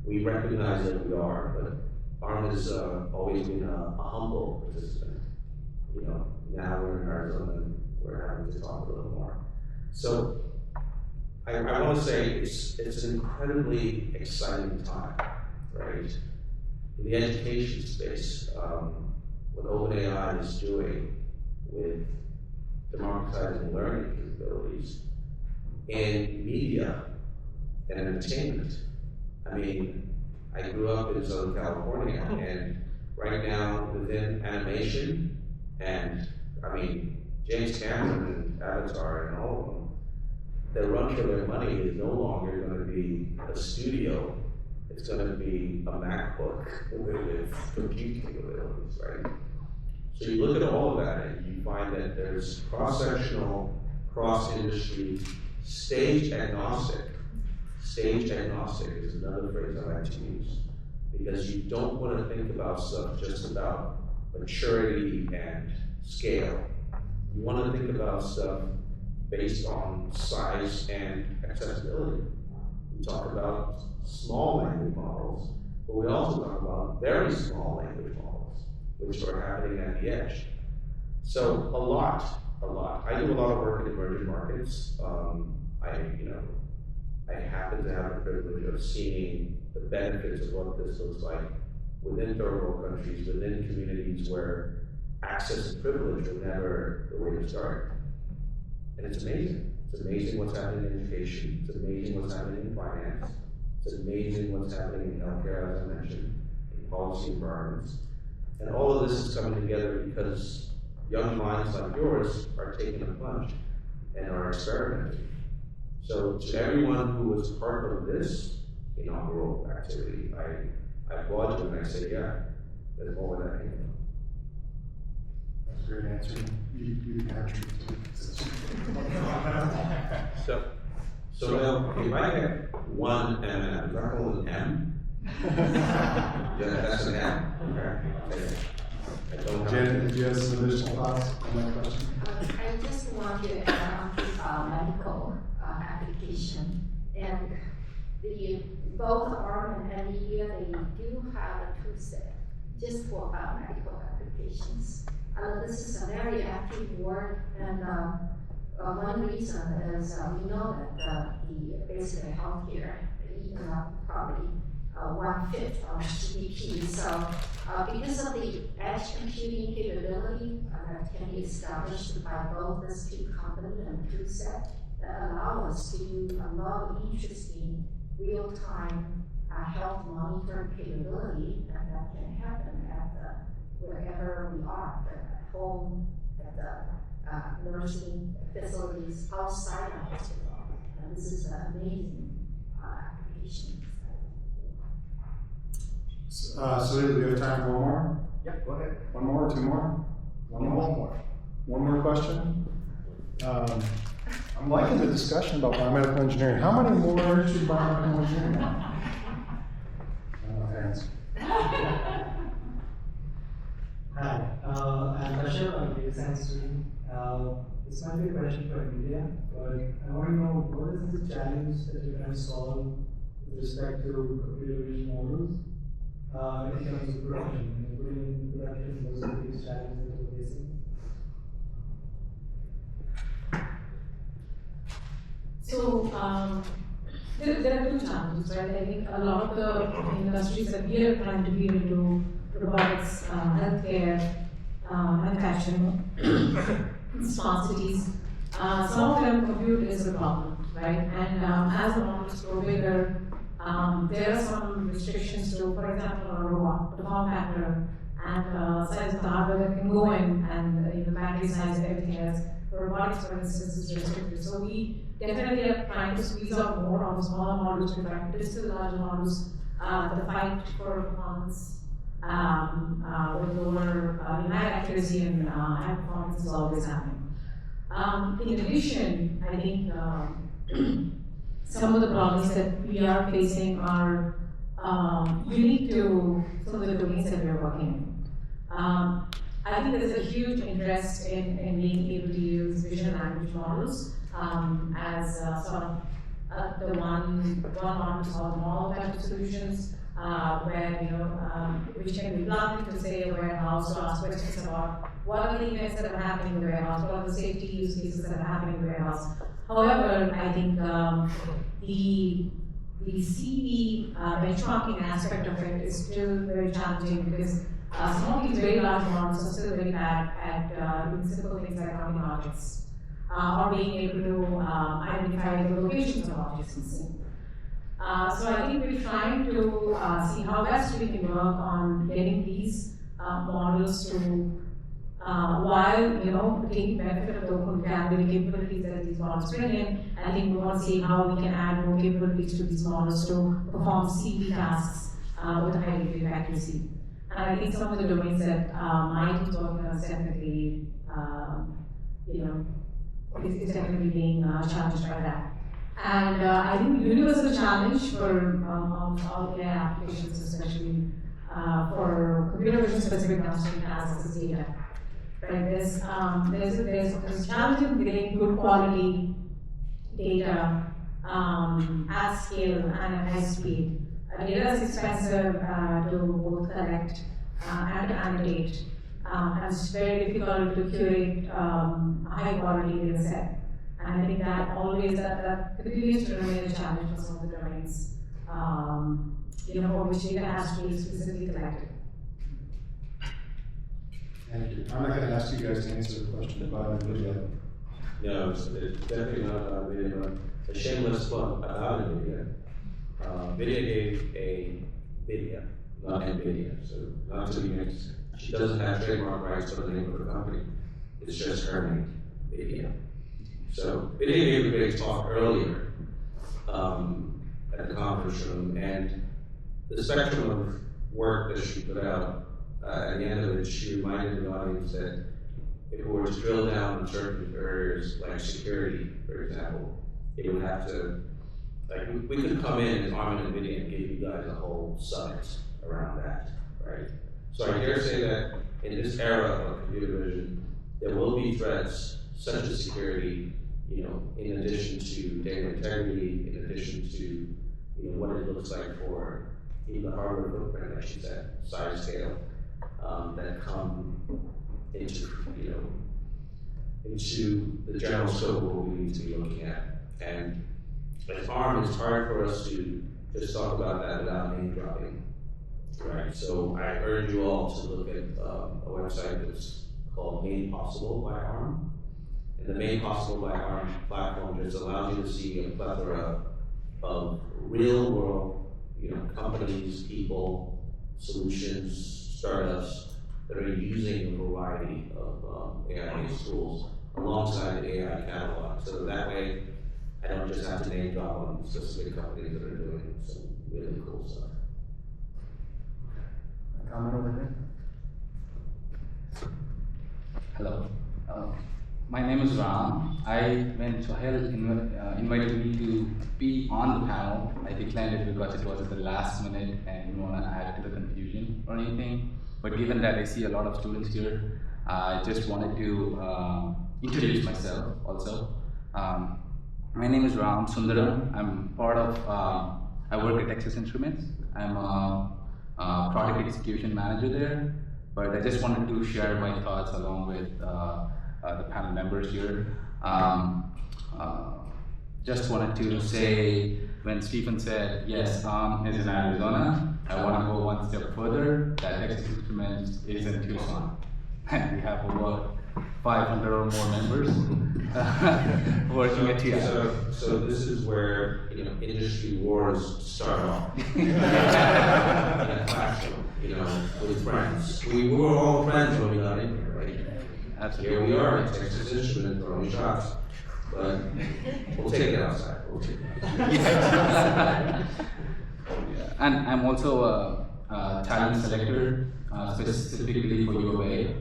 We recognize that we are, but ARM has always been a humble participant. Now we're in Arizona and we're having to talk a little more. So I want to say it's an incredibly exciting time, right? In the education space, what OpenAI is doing with democratizing learning capabilities in media and entertainment. I mean, I grew up in Southern California, and right now within animation, and I mean, James Cameron and Avatar and all of them, their run for their money is no longer going to be a studio. It's going to be a MacBook with compute capabilities, right? So you look at all of that and you find that there's cross-sectional, cross-industry, stage agnostic. Stage agnostic is another phrase I like to use, because you don't want to think about stuff just about maturity and scale. You want to think about stuff based on size and accessibility. We talk about small language models But we also talk about very small language models, which are happening at the edge. So a lot. I do a lot of work in emerging markets. I happen to have the privilege of seeing the benefits of what this looks like within third world countries, within communities where access and privilege were never the way to start. And it's amazing. It's amazing what's happening in education. It's amazing what's happening in finance. It's amazing what's happening in healthcare, as I mentioned, in policy environments. And all of this is coming together because young minds like yours are taking a plunge and are experimenting. So to everyone who was part of this inaugural activity, I applaud you and I say, yeah, there's more where that came from. That's a great answer. You captured it. So now, if I get one M&M, is that called an M? Yeah, that's an M. Okay. I don't have Janet, did you have some additional thoughts on that question? I just want to add on to medical application. And both ARM and NVIDIA, they do have a toolset just for medical applications. This is a very active work, and one reason is we know that the basic healthcare eating up probably 1/5 of GDP. So because of the edge computing capability that can be established by both this two company and toolset, that allow us to do a lot of interesting real-time health monitoring capability, and that can happen at wherever we are, at home, at the nursing facilities outside the hospital. And this is an amazing application. So do we have time for one more? Yeah, go ahead. One more, two more? One more. One more question? I'm liking the discussion about biomedical engineering. How many more should biomedical engineering have? Thanks. Hi, I'm Bashar, I'm a data science student. This might be a question for India, but I want to know what is the challenge that you're trying to solve with respect to computer vision models in terms of production? When you're putting in production, those are the biggest challenges that you're facing. So there are two challenges, right? I think a lot of the industries that we are trying to be into, robotics, healthcare, manufacturing, smart cities, some of them compute is a problem, right? And as the models grow bigger, there are some restrictions to, for example, a robot, the form factor, and size of the hardware that can go in, and the battery size and everything else. Robotics, for instance, is restricted. So we definitely are trying to squeeze out more on the smaller models to try to distill larger models. The fight for performance with lower high accuracy and high performance is always happening. In addition, I think some of the problems that we are facing are unique to some of the domains that we are working in. I think there's a huge interest in being able to use vision language models as sort of the one model to solve all types of solutions, where which can be plugged into, say, a warehouse to ask questions about what are the events that are happening in the warehouse, what are the safety use cases that are happening in the warehouse. However, I think the CV benchmarking aspect of it is still very challenging because some of these very large models are still very bad at doing simple things like counting objects or being able to identify the locations of objects in sync. So I think we're trying to see how best we can work on getting these models to, while taking benefit of the open vocabulary capabilities that these models bring in. I think we want to see how we can add more capabilities to these models to perform CV tasks with a high degree of accuracy. And I think some of the domains that my team's working on is definitely, is definitely being challenged by that. And I think the universal challenge for all AI applications, especially for computer vision specific downstream tasks, is data. Right? There's a challenge in getting good quality data at scale and at high speed. Data is expensive to both collect and to annotate, and it's very difficult to curate high quality data set. And I think that always that continues to remain a challenge for some of the domains, for which data has to be specifically collected. Thank you. I'm not going to ask you guys to answer the question about NVIDIA. No, it's definitely not about NVIDIA, but a shameless plug about NVIDIA. NVIDIA gave a NVIDIA, not NVIDIA, so not to be mixed. She doesn't have trademark rights for the name of her company. It's just her name, NVIDIA. So NVIDIA gave a big talk earlier at the conference room, and the spectrum of work that she put out, at the end of it, she reminded the audience that if we were to drill down on certain areas like security, for example, it would have to, like, we could come in as Arm and NVIDIA and give you guys a whole summit around that, right? So I dare say that in this era of computer vision, there will be threats such as security, in addition to data integrity, in addition to, what it looks like for even the hardware footprint, like she said, size, scale, that come into, into the general scope of what we need to be looking at. And as ARM, it's hard for us to just talk about that without name dropping, right? So I urge you all to look at a website that's called Made Possible by ARM. And the Made Possible by ARM platform just allows you to see a plethora of real world, companies, people, solutions, startups that are using a variety of AI-based tools alongside the AI catalog. So that way, I don't just have to name drop on specific companies that are doing some really cool stuff. A comment over here? Hello. My name is Ram. When Sohail invited me to be on the panel, I declined it because it was at the last minute and didn't want to add to the confusion or anything. But given that I see a lot of students here, I just wanted to introduce myself also. My name is Ram Sundaram. I'm part of, I work at Texas Instruments. I'm a product execution manager there, but I just wanted to share my thoughts along with the panel members here. Just wanted to say, when Stephen said, yes, ARM is in Arizona, I want to go one step further, that Texas Instruments is in Tucson. And we have over 500 or more members working at TI. So this is where industry wars start off. In a classroom, with friends. We were all friends when we got in here, right? Absolutely. Here we are at Texas Instruments throwing shots, but we'll take it outside. We'll take it outside. Yeah. And I'm also a talent selector, specifically for UOA.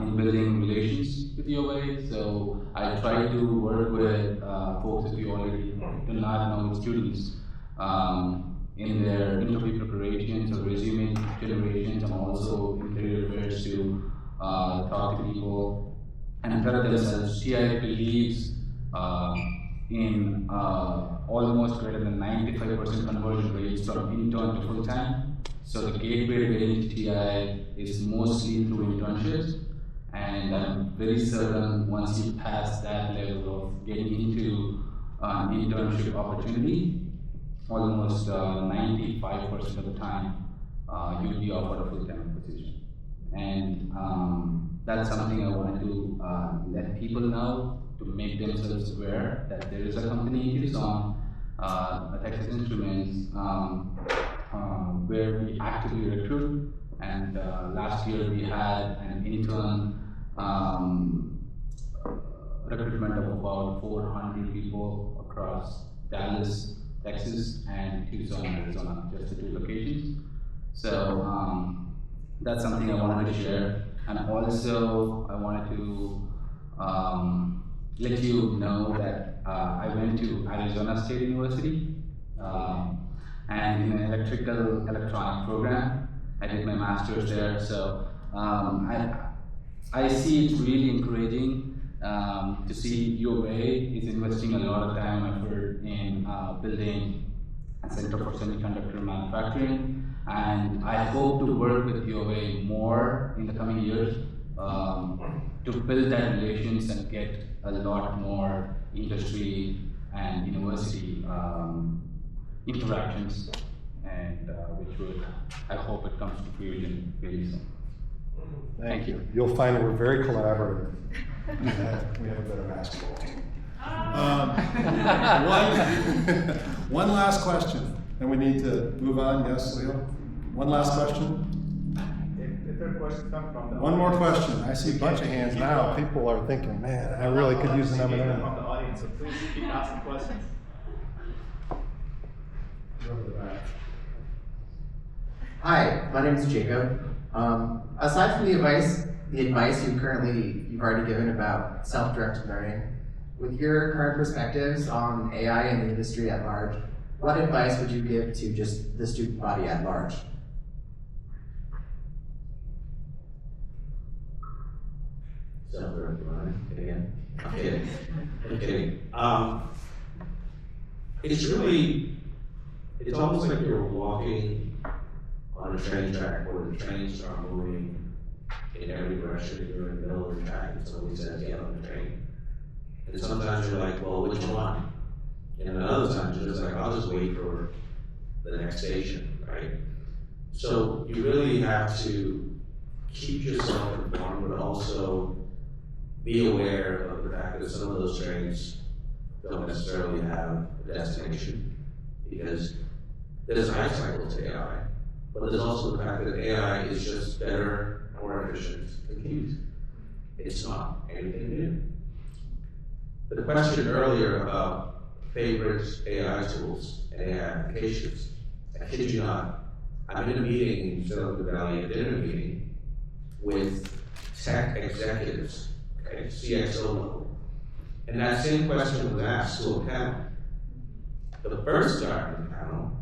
In building relations with UOA, so I try to work with folks that we already do not know, students, in their interview preparations or resume generations, and also in career affairs to talk to people and tell themselves TI believes in almost greater than 95% conversion rates from intern to full-time. So the gateway to getting into TI is mostly through internships, and I'm very certain once you pass that level of getting into an internship opportunity, almost 95% of the time you'll be offered a full-time position. And that's something I wanted to let people know, to make themselves aware that there is a company in Tucson, Texas Instruments, where we actively recruit, and last year we had an intern recruitment of about 400 people across Dallas, Texas, and Tucson, Arizona, just the two locations. So that's something I wanted to share, and also I wanted to let you know that I went to Arizona State University. And in an electrical electronic program, I did my master's there. So I see it really encouraging to see UOA is investing a lot of time and effort in building and Center for Semiconductor Manufacturing. And I hope to work with UOA more in the coming years to build that relations and get a lot more industry and university interactions, and which would, I hope it comes to fruition really soon. Thank you. You'll find that we're very collaborative. We have a better basketball team. One last question, and we need to move on. Yes, Leo? One last question? If there are questions come from the One more audience, question. I see a bunch of hands now. People are thinking, man, I really could use an from the M&M. audience, so please keep asking questions. Hi, my name is Jacob. Aside from the advice you've already given about self-directed learning, with your current perspectives on AI and the industry at large, what advice would you give to just the student body at large? Self-directed learning again. I'm kidding. I'm kidding. It's almost like you're walking on a train track where the trains are moving in every direction. You're in the middle of the track and somebody says, get on the train. And sometimes you're like, well, which one? And other times you're just like, I'll just wait for the next station, right? So you really have to keep yourself informed, but also be aware of the fact that some of those trains don't necessarily have a destination, because there's a high cycle to AI, but there's also the fact that AI is just better, more efficient compute. It's not anything new. The question earlier about favorite AI tools and AI applications, I kid you not, I'm in a meeting in Silicon Valley, a dinner meeting, with tech executives, okay, CXO level. And that same question was asked to a panel. The first guy in the panel,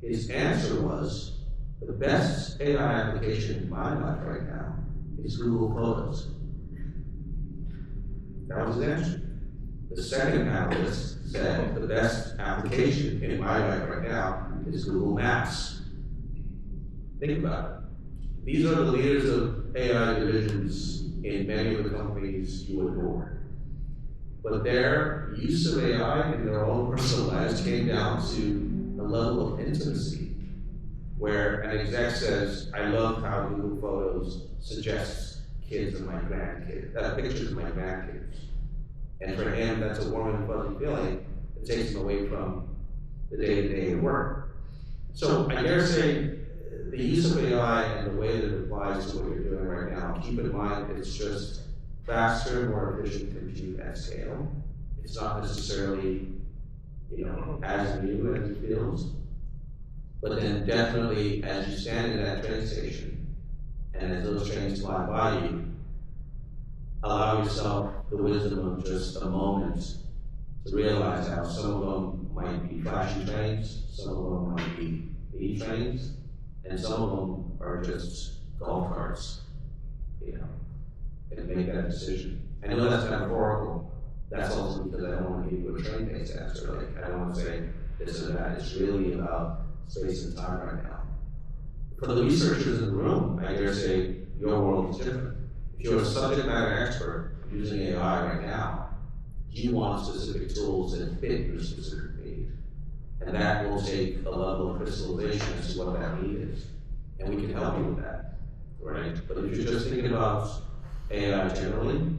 his answer was, the best AI application in my life right now is Google Photos. That was his answer. The second panelist said, the best application in my life right now is Google Maps. Think about it. These are the leaders of AI divisions in many of the companies you adore. But their use of AI in their own personal lives came down to a level of intimacy where an exec says, I love how Google Photos suggests kids of my grandkids, pictures of my grandkids. And for him, that's a warm and fuzzy feeling that takes him away from the day-to-day work. So I dare say, the use of AI and the way that it applies to what you're doing right now, keep in mind it's just faster, more efficient compute at scale. It's not necessarily, as new as it feels. But then definitely, as you stand in that train station, and as those trains fly by you, allow yourself the wisdom of just a moment to realize how some of them might be flashy trains, some of them might be speed trains, and some of them are just golf carts, and make that decision. I know that's metaphorical. That's also because I don't want to give you a train-based answer. Like, I don't want to say this or that. It's really about space and time right now. For the researchers in the room, I dare say your world is different. If you're a subject matter expert using AI right now, you want specific tools that fit your specific need. And that will take a level of crystallization as to what that need is. And we can help you with that, right? But if you're just thinking about AI generally,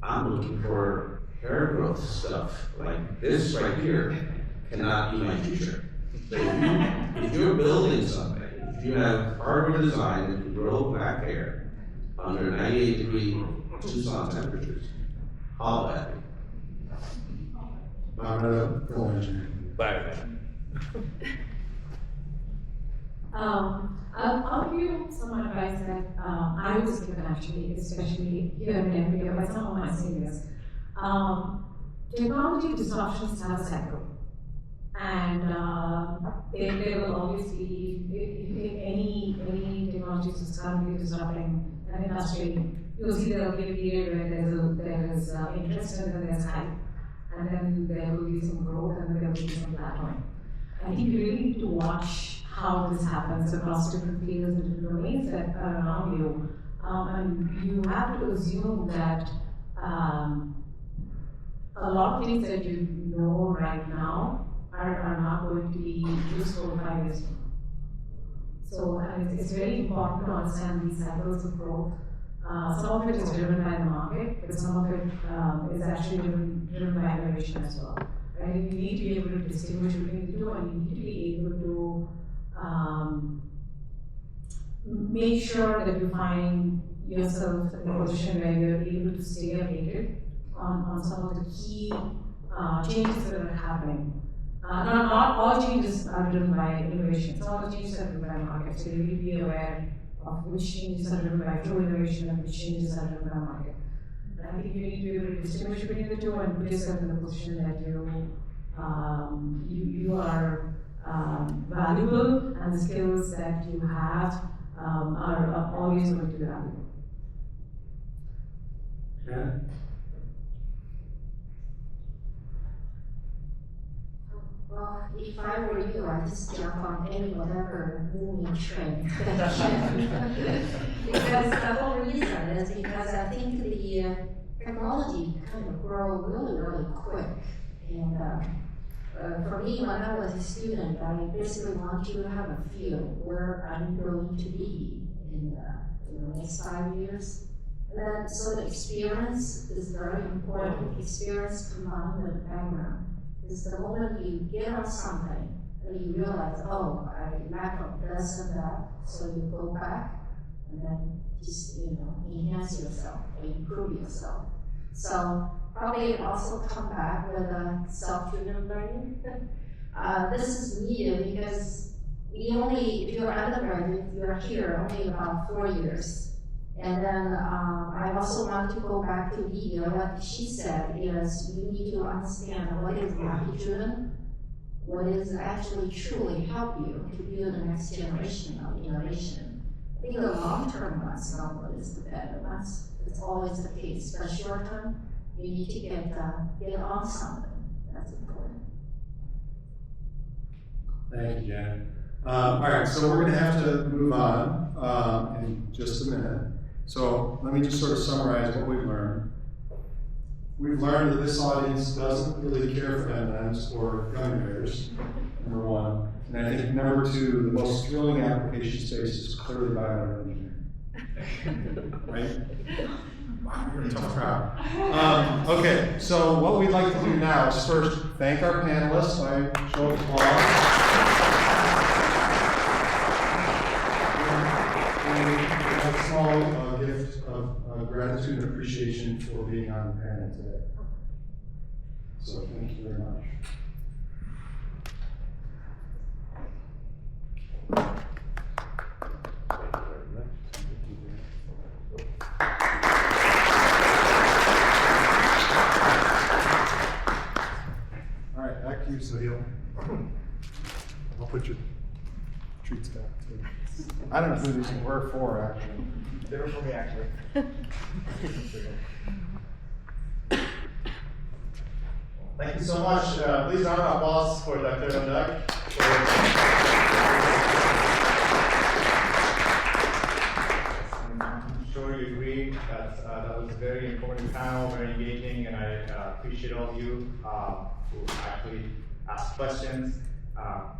I'm looking for hair growth stuff. Like this right here cannot be my future. So if you're building something, if you have hardware design that can grow black hair under 98-degree Tucson temperatures, holla at me. I'm a full engineer. Bye. I'll give you some advice that I was given actually, especially here in India by some of my seniors. Technology disruptions have a cycle. And there will always be, if any technology is currently disrupting an industry, you'll see there will be a period where there is interest and then there's hype. And then there will be some growth and then there will be some plateauing. I think you really need to watch how this happens across different fields and different domains that are around you. And you have to assume that a lot of things that you know right now are not going to be useful 5 years from now. So it's very important to understand these cycles of growth. Some of it is driven by the market, but some of it is actually driven by innovation as well. Right? You need to be able to distinguish between the two, and you need to be able to make sure that you find yourself in a position where you're able to stay updated on some of the key changes that are happening. Not all changes are driven by innovation. Some of the changes are driven by market. So you need to be aware of which changes are driven by true innovation and which changes are driven by market. And I think you need to be able to distinguish between the two and put yourself in the position that you are valuable, and the skills that you have are always going to be valuable. Yeah. Well, if I were you, I'd just jump on any whatever moving train. Because the whole reason is because I think the technology kind of grow really, really quick. And for me, when I was a student, I basically want to have a feel where I'm going to be in the next 5 years. And then, so the experience is very important. Experience combined with background. Is the moment you get on something and you realize, oh, I lack of this and that, so you go back and then just enhance yourself or improve yourself. So probably also come back with a self-driven learning. This is needed because if you're undergraduate, you're here only about 4 years. And then I also want to go back to Lydia. What she said is you need to understand what is market-driven, what is actually truly help you to build the next generation of innovation. I think the long-term ones, not what is the better ones. It's always the case. But short-term, you need to get on something. That's important. Thank you, Jen. All right, so we're going to have to move on in just a minute. So let me just sort of summarize what we've learned. We've learned that this audience doesn't really care for M&Ms or gummy bears, number one. And I think number two, the most thrilling application space is clearly bioengineering. Right? Wow, you're a tough crowd. Okay, so what we'd like to do now is first thank our panelists by show of applause. A small gift of gratitude and appreciation for being on the panel today. So thank you very much. All right, back to you, Sahil. I'll put your treats back too. I don't know who these were for, actually. They were for me, actually. Thank you so much. Please round of applause for Dr. Van Dyke. I'm sure you agree that that was a very informative panel, very engaging, and I appreciate all of you who actually asked questions.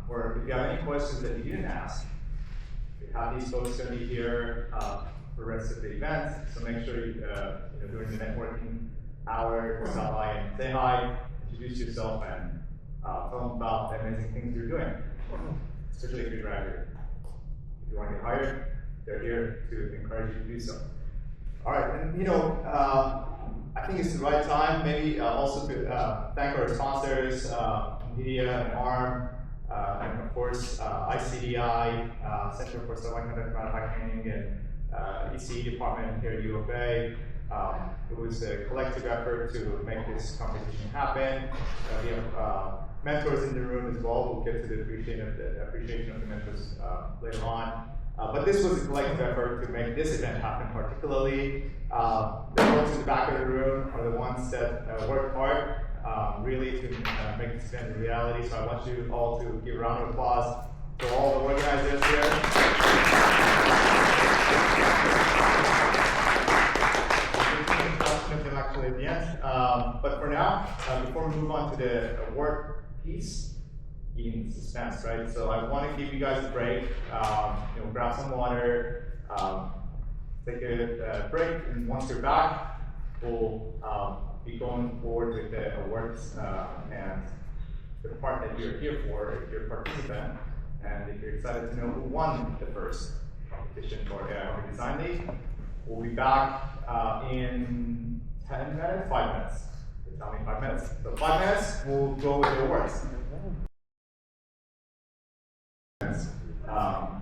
Or if you have any questions that you didn't ask, we have these folks going to be here for the rest of the event, so make sure you, during the networking hour, stop by and say hi, introduce yourself, and tell them about the amazing things you're doing, especially if you're a graduate. If you want to get hired, they're here to encourage you to do so. All right, and I think it's the right time, maybe also to thank our sponsors, Media and ARM, and of course ICDI, Center for Semiconductor Manufacturing, and ECE department here at U of A. It was a collective effort to make this competition happen. We have mentors in the room as well. We'll get to the appreciation of the mentors later on. But this was a collective effort to make this event happen particularly. The folks in the back of the room are the ones that worked hard really to make this event a reality. So I want you all to give a round of applause to all the organizers here. Actually at the end. But for now, before we move on to the award piece, eating suspense, right? So I want to give you guys a break. Grab some water, take a break, and once you're back, we'll be going forward with the awards and the part that you're here for, if you're a participant, and if you're excited to know who won the first competition for our design league. We'll be back in 10 minutes, 5 minutes. Tell me 5 minutes. So 5 minutes, we'll go with the awards.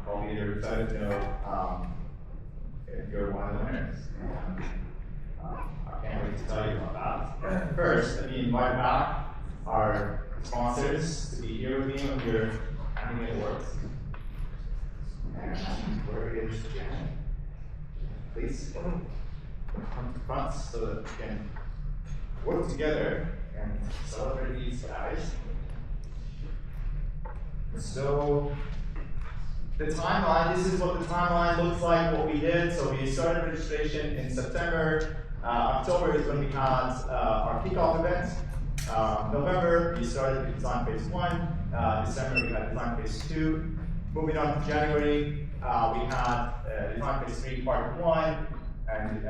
Probably you're excited to know if you're one of the winners. And, I can't wait to tell you about that. First, let me invite back our sponsors to be here with me when we're handing in awards. And where is Jen? Please come to the front so that we can work together and celebrate these guys. So, the timeline, this is what the timeline looks like, what we did. So we started registration in September. October is when we had our kickoff event. November, we started with design phase 1. December, we had design phase 2. Moving on to January, we had design phase 3 part 1. And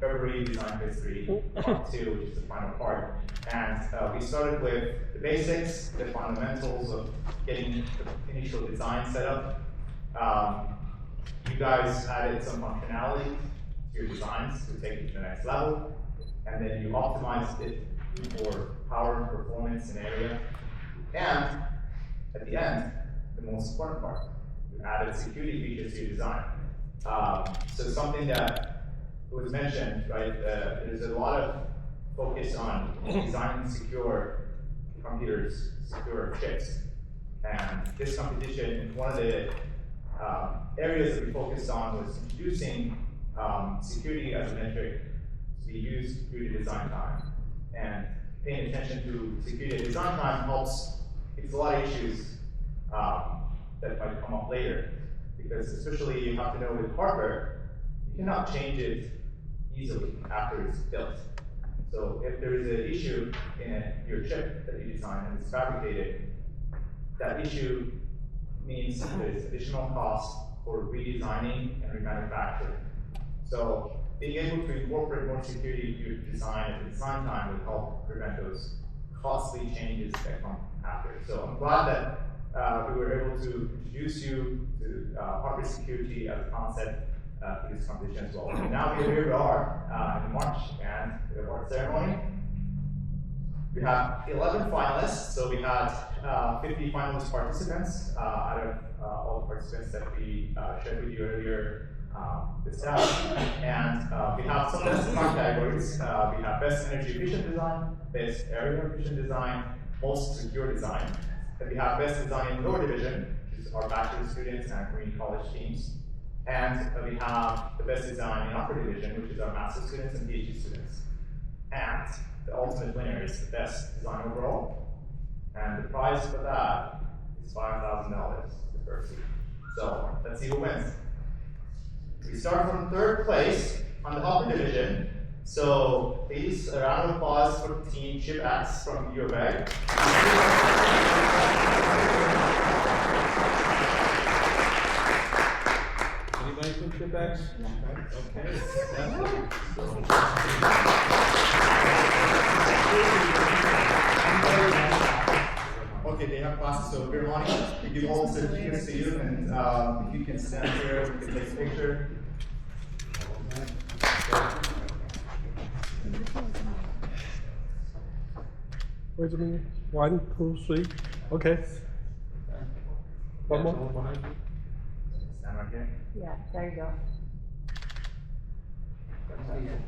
February, design phase 3 part 2, which is the final part. And we started with the basics, the fundamentals of getting the initial design set up. You guys added some functionality to your designs to take it to the next level, and then you optimized it for power and performance and area. And at the end, the most important part, you added security features to your design. So something that was mentioned, right? There's a lot of focus on designing secure computers, secure chips. And this competition, one of the areas that we focused on was introducing security as a metric to be used through the design time. And paying attention to security at design time helps fix a lot of issues that might come up later. Because especially you have to know with hardware, you cannot change it easily after it's built. So if there is an issue in your chip that you design and it's fabricated, that issue means there's additional cost for redesigning and remanufacturing. So being able to incorporate more security into your design at the design time would help prevent those costly changes that come after. So I'm glad that we were able to introduce you to hardware security as a concept for this competition as well. And now here we are in March and the award ceremony. We have 11 finalists, so we had 50 finalist participants out of all the participants that we shared with you earlier this time. And we have some best design categories. We have best energy efficient design, best area efficient design, most secure design. Then we have best design in lower division, which is our bachelor students and community college teams. And we have the best design in upper division, which is our master's students and PhD students. And the ultimate winner is the best design overall. And the prize for that is $5,000, the first seat. So let's see who wins. We start from third place on the upper division. So please, a round of applause for Team Chip X from U of A. Anybody from Chip X? Okay. Okay, they have classes, so Birmani, we give all the certificates to you, and if you can stand here, we can take a picture. Wait a minute. 1, 2, 3. Okay. One more. Stand right here. Yeah, there you go.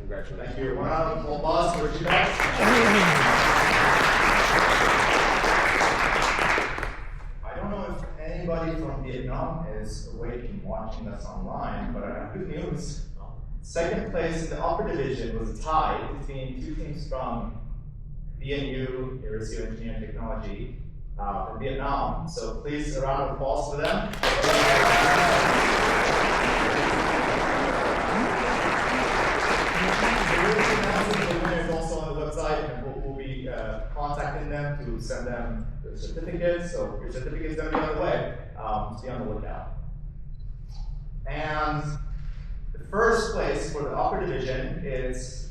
Congratulations. Thank you. One round of applause for Chip X. I don't know if anybody from Vietnam is awake and watching us online, but I have good news. Second place in the upper division was tied between two teams from BNU, University of Engineering and Technology, from Vietnam. So please, a round of applause for them. The winner is also on the website, and we'll be contacting them to send them the certificates. So your certificate is going to be on the way. So be on the lookout. And the first place for the upper division is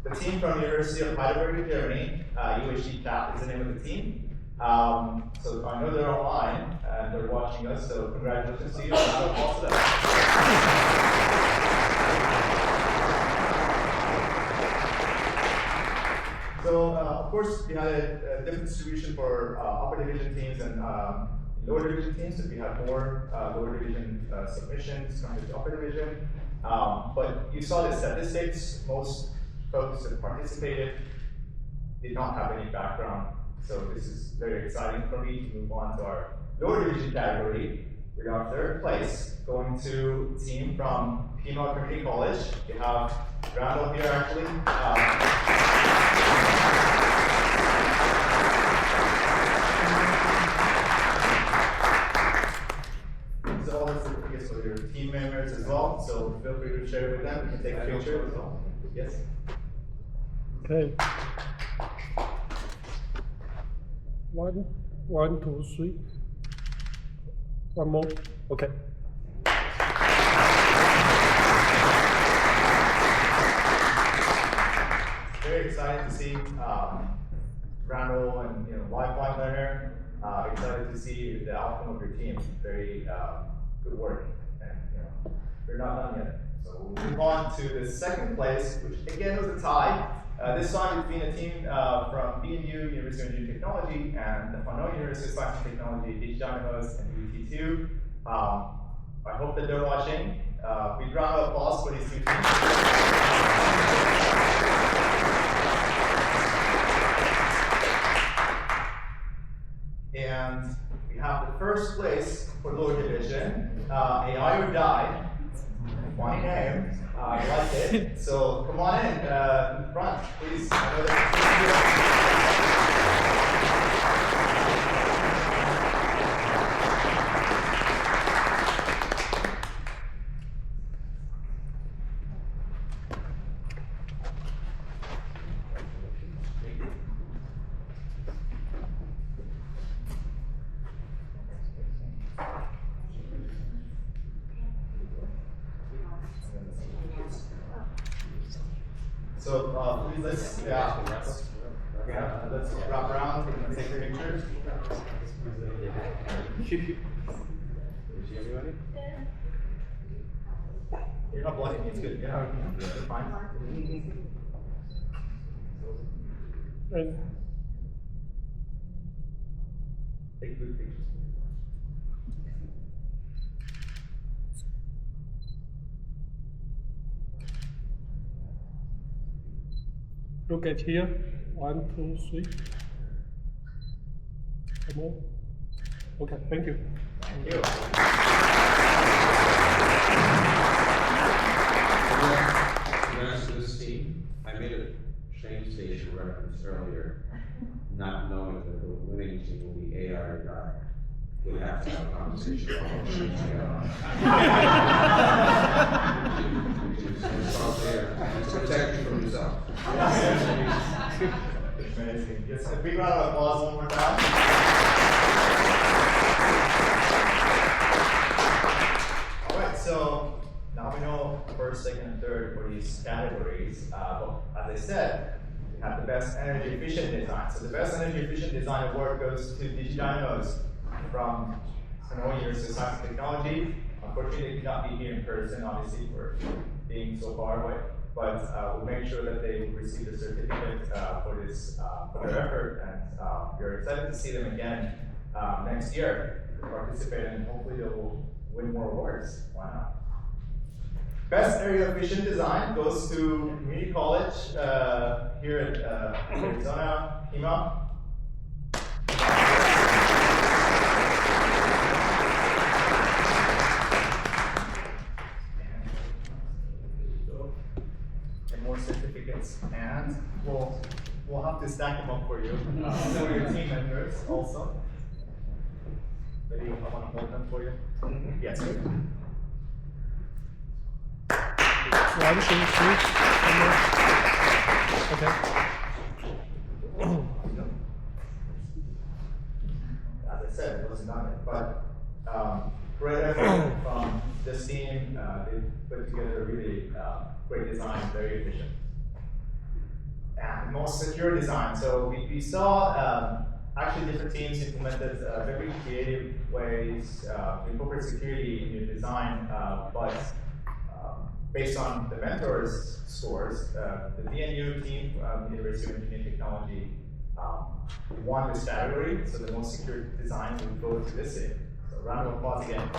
the team from the University of Heidelberg in Germany. UHD CAP is the name of the team. So I know they're online and they're watching us, so congratulations to you. And applause to them. So, of course, we had a different distribution for upper division teams and lower division teams. So we had more lower division submissions compared to upper division. But you saw the statistics. Most folks that participated did not have any background. So this is very exciting for me to move on to our lower division category with our third place, going to a team from Pima Community College. We have Randall here actually. These are all the certificates for your team members as well, so feel free to share with them. You can take a picture as well. Yes? Okay. 1, 2, 3. One more. Okay. Very excited to see Randall and lifeline learner. Excited to see the outcome of your team. Very good work, and we're not done yet. So we'll move on to the second place, which again was a tie. This time between a team from BNU, University of Engineering and Technology, and the Hanoi University of Science and Technology, HDL and UT2. I hope that they're watching. Big round of applause for these two teams. And we have the first place for lower division, AI or Die. Funny name. I like it. So come on in the front, please. I know that So please let's wrap around and take pictures. You're not blocking me, it's good. Yeah, you're fine. And Take good pictures. look at here. 1, 2, 3. Come on. Okay, thank you. Thank you. Congrats to this team. I made a train station reference earlier, not knowing that the winning team will be AI or Die. We have to have a conversation about what trains they are. Start there. Just protect you from yourself. Amazing. Yes, a big round of applause one more time. All right, so now we know first, second, and third for these categories. But as I said, we have the best energy efficient design. So the best energy efficient design award goes to DigiDynamos from Hanoi University of Science and Technology. Unfortunately, they could not be here in person, obviously, for being so far away. But we'll make sure that they will receive the certificate for this for their effort, and we're excited to see them again next year to participate, and hopefully they will win more awards. Why not? Best area efficient design goes to Community College here at Arizona, Pima. And more certificates, and we'll we'll have to stack them up for you. For your team members also. Maybe I want to hold them for you. Yes, sir. One, two, three. One more. Okay. As I said, it wasn't done yet, but great effort from this team. They put together a really great design, very efficient. And most secure design. So we saw actually different teams implemented very creative ways to incorporate security in your design, but based on the mentors' scores, the VNU team, University of Engineering Technology, won this category. So the most secure design will go to this team. So round of applause again.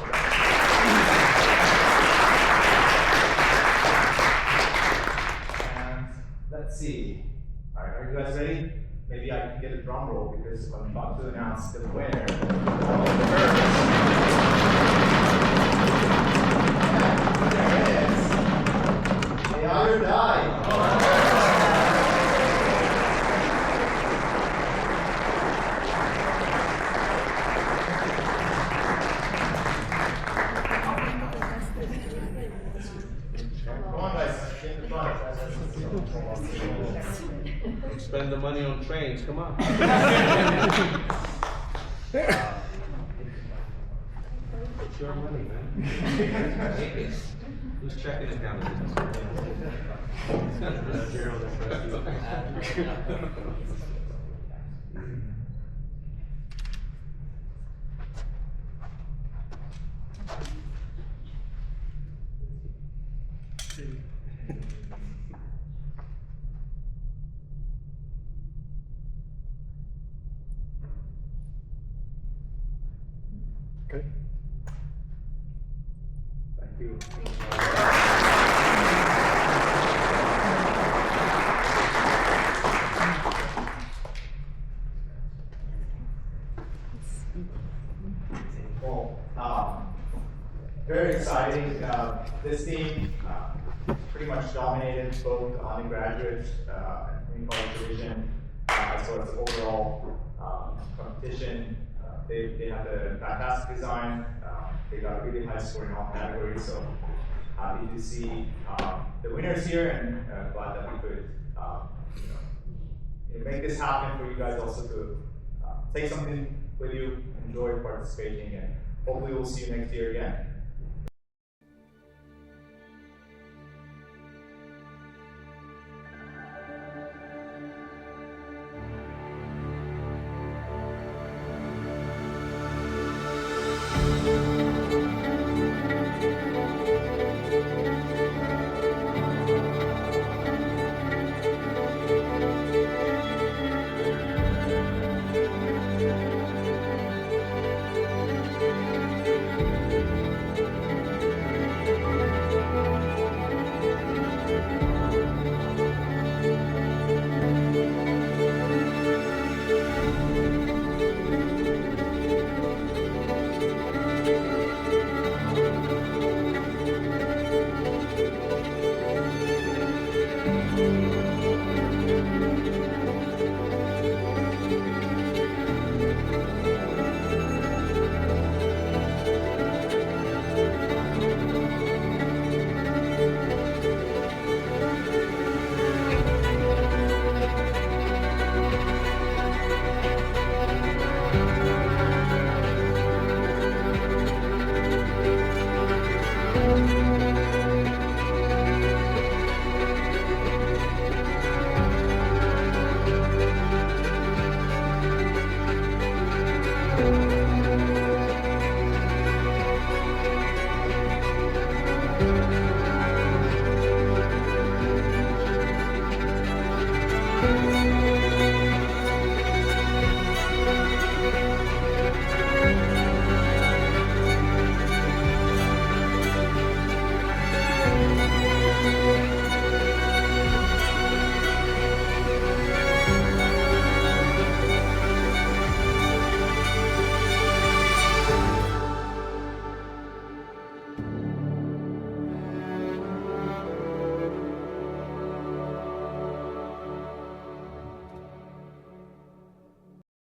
And let's see. All right, are you guys ready? Maybe I can get a drum roll because I'm about to announce the winner. There it is. The other die. Come on, guys, get in the front. Spend the money on trains, come on. It's your money, man. Who's checking account? Okay. Thank you. Well, very exciting. This team pretty much dominated both undergraduate and college division as well as overall competition. They had a fantastic design. They got a really high score in all categories. So happy to see the winners here, and glad that we could make this happen for you guys also to take something with you, enjoy participating, and hopefully we'll see you next year again.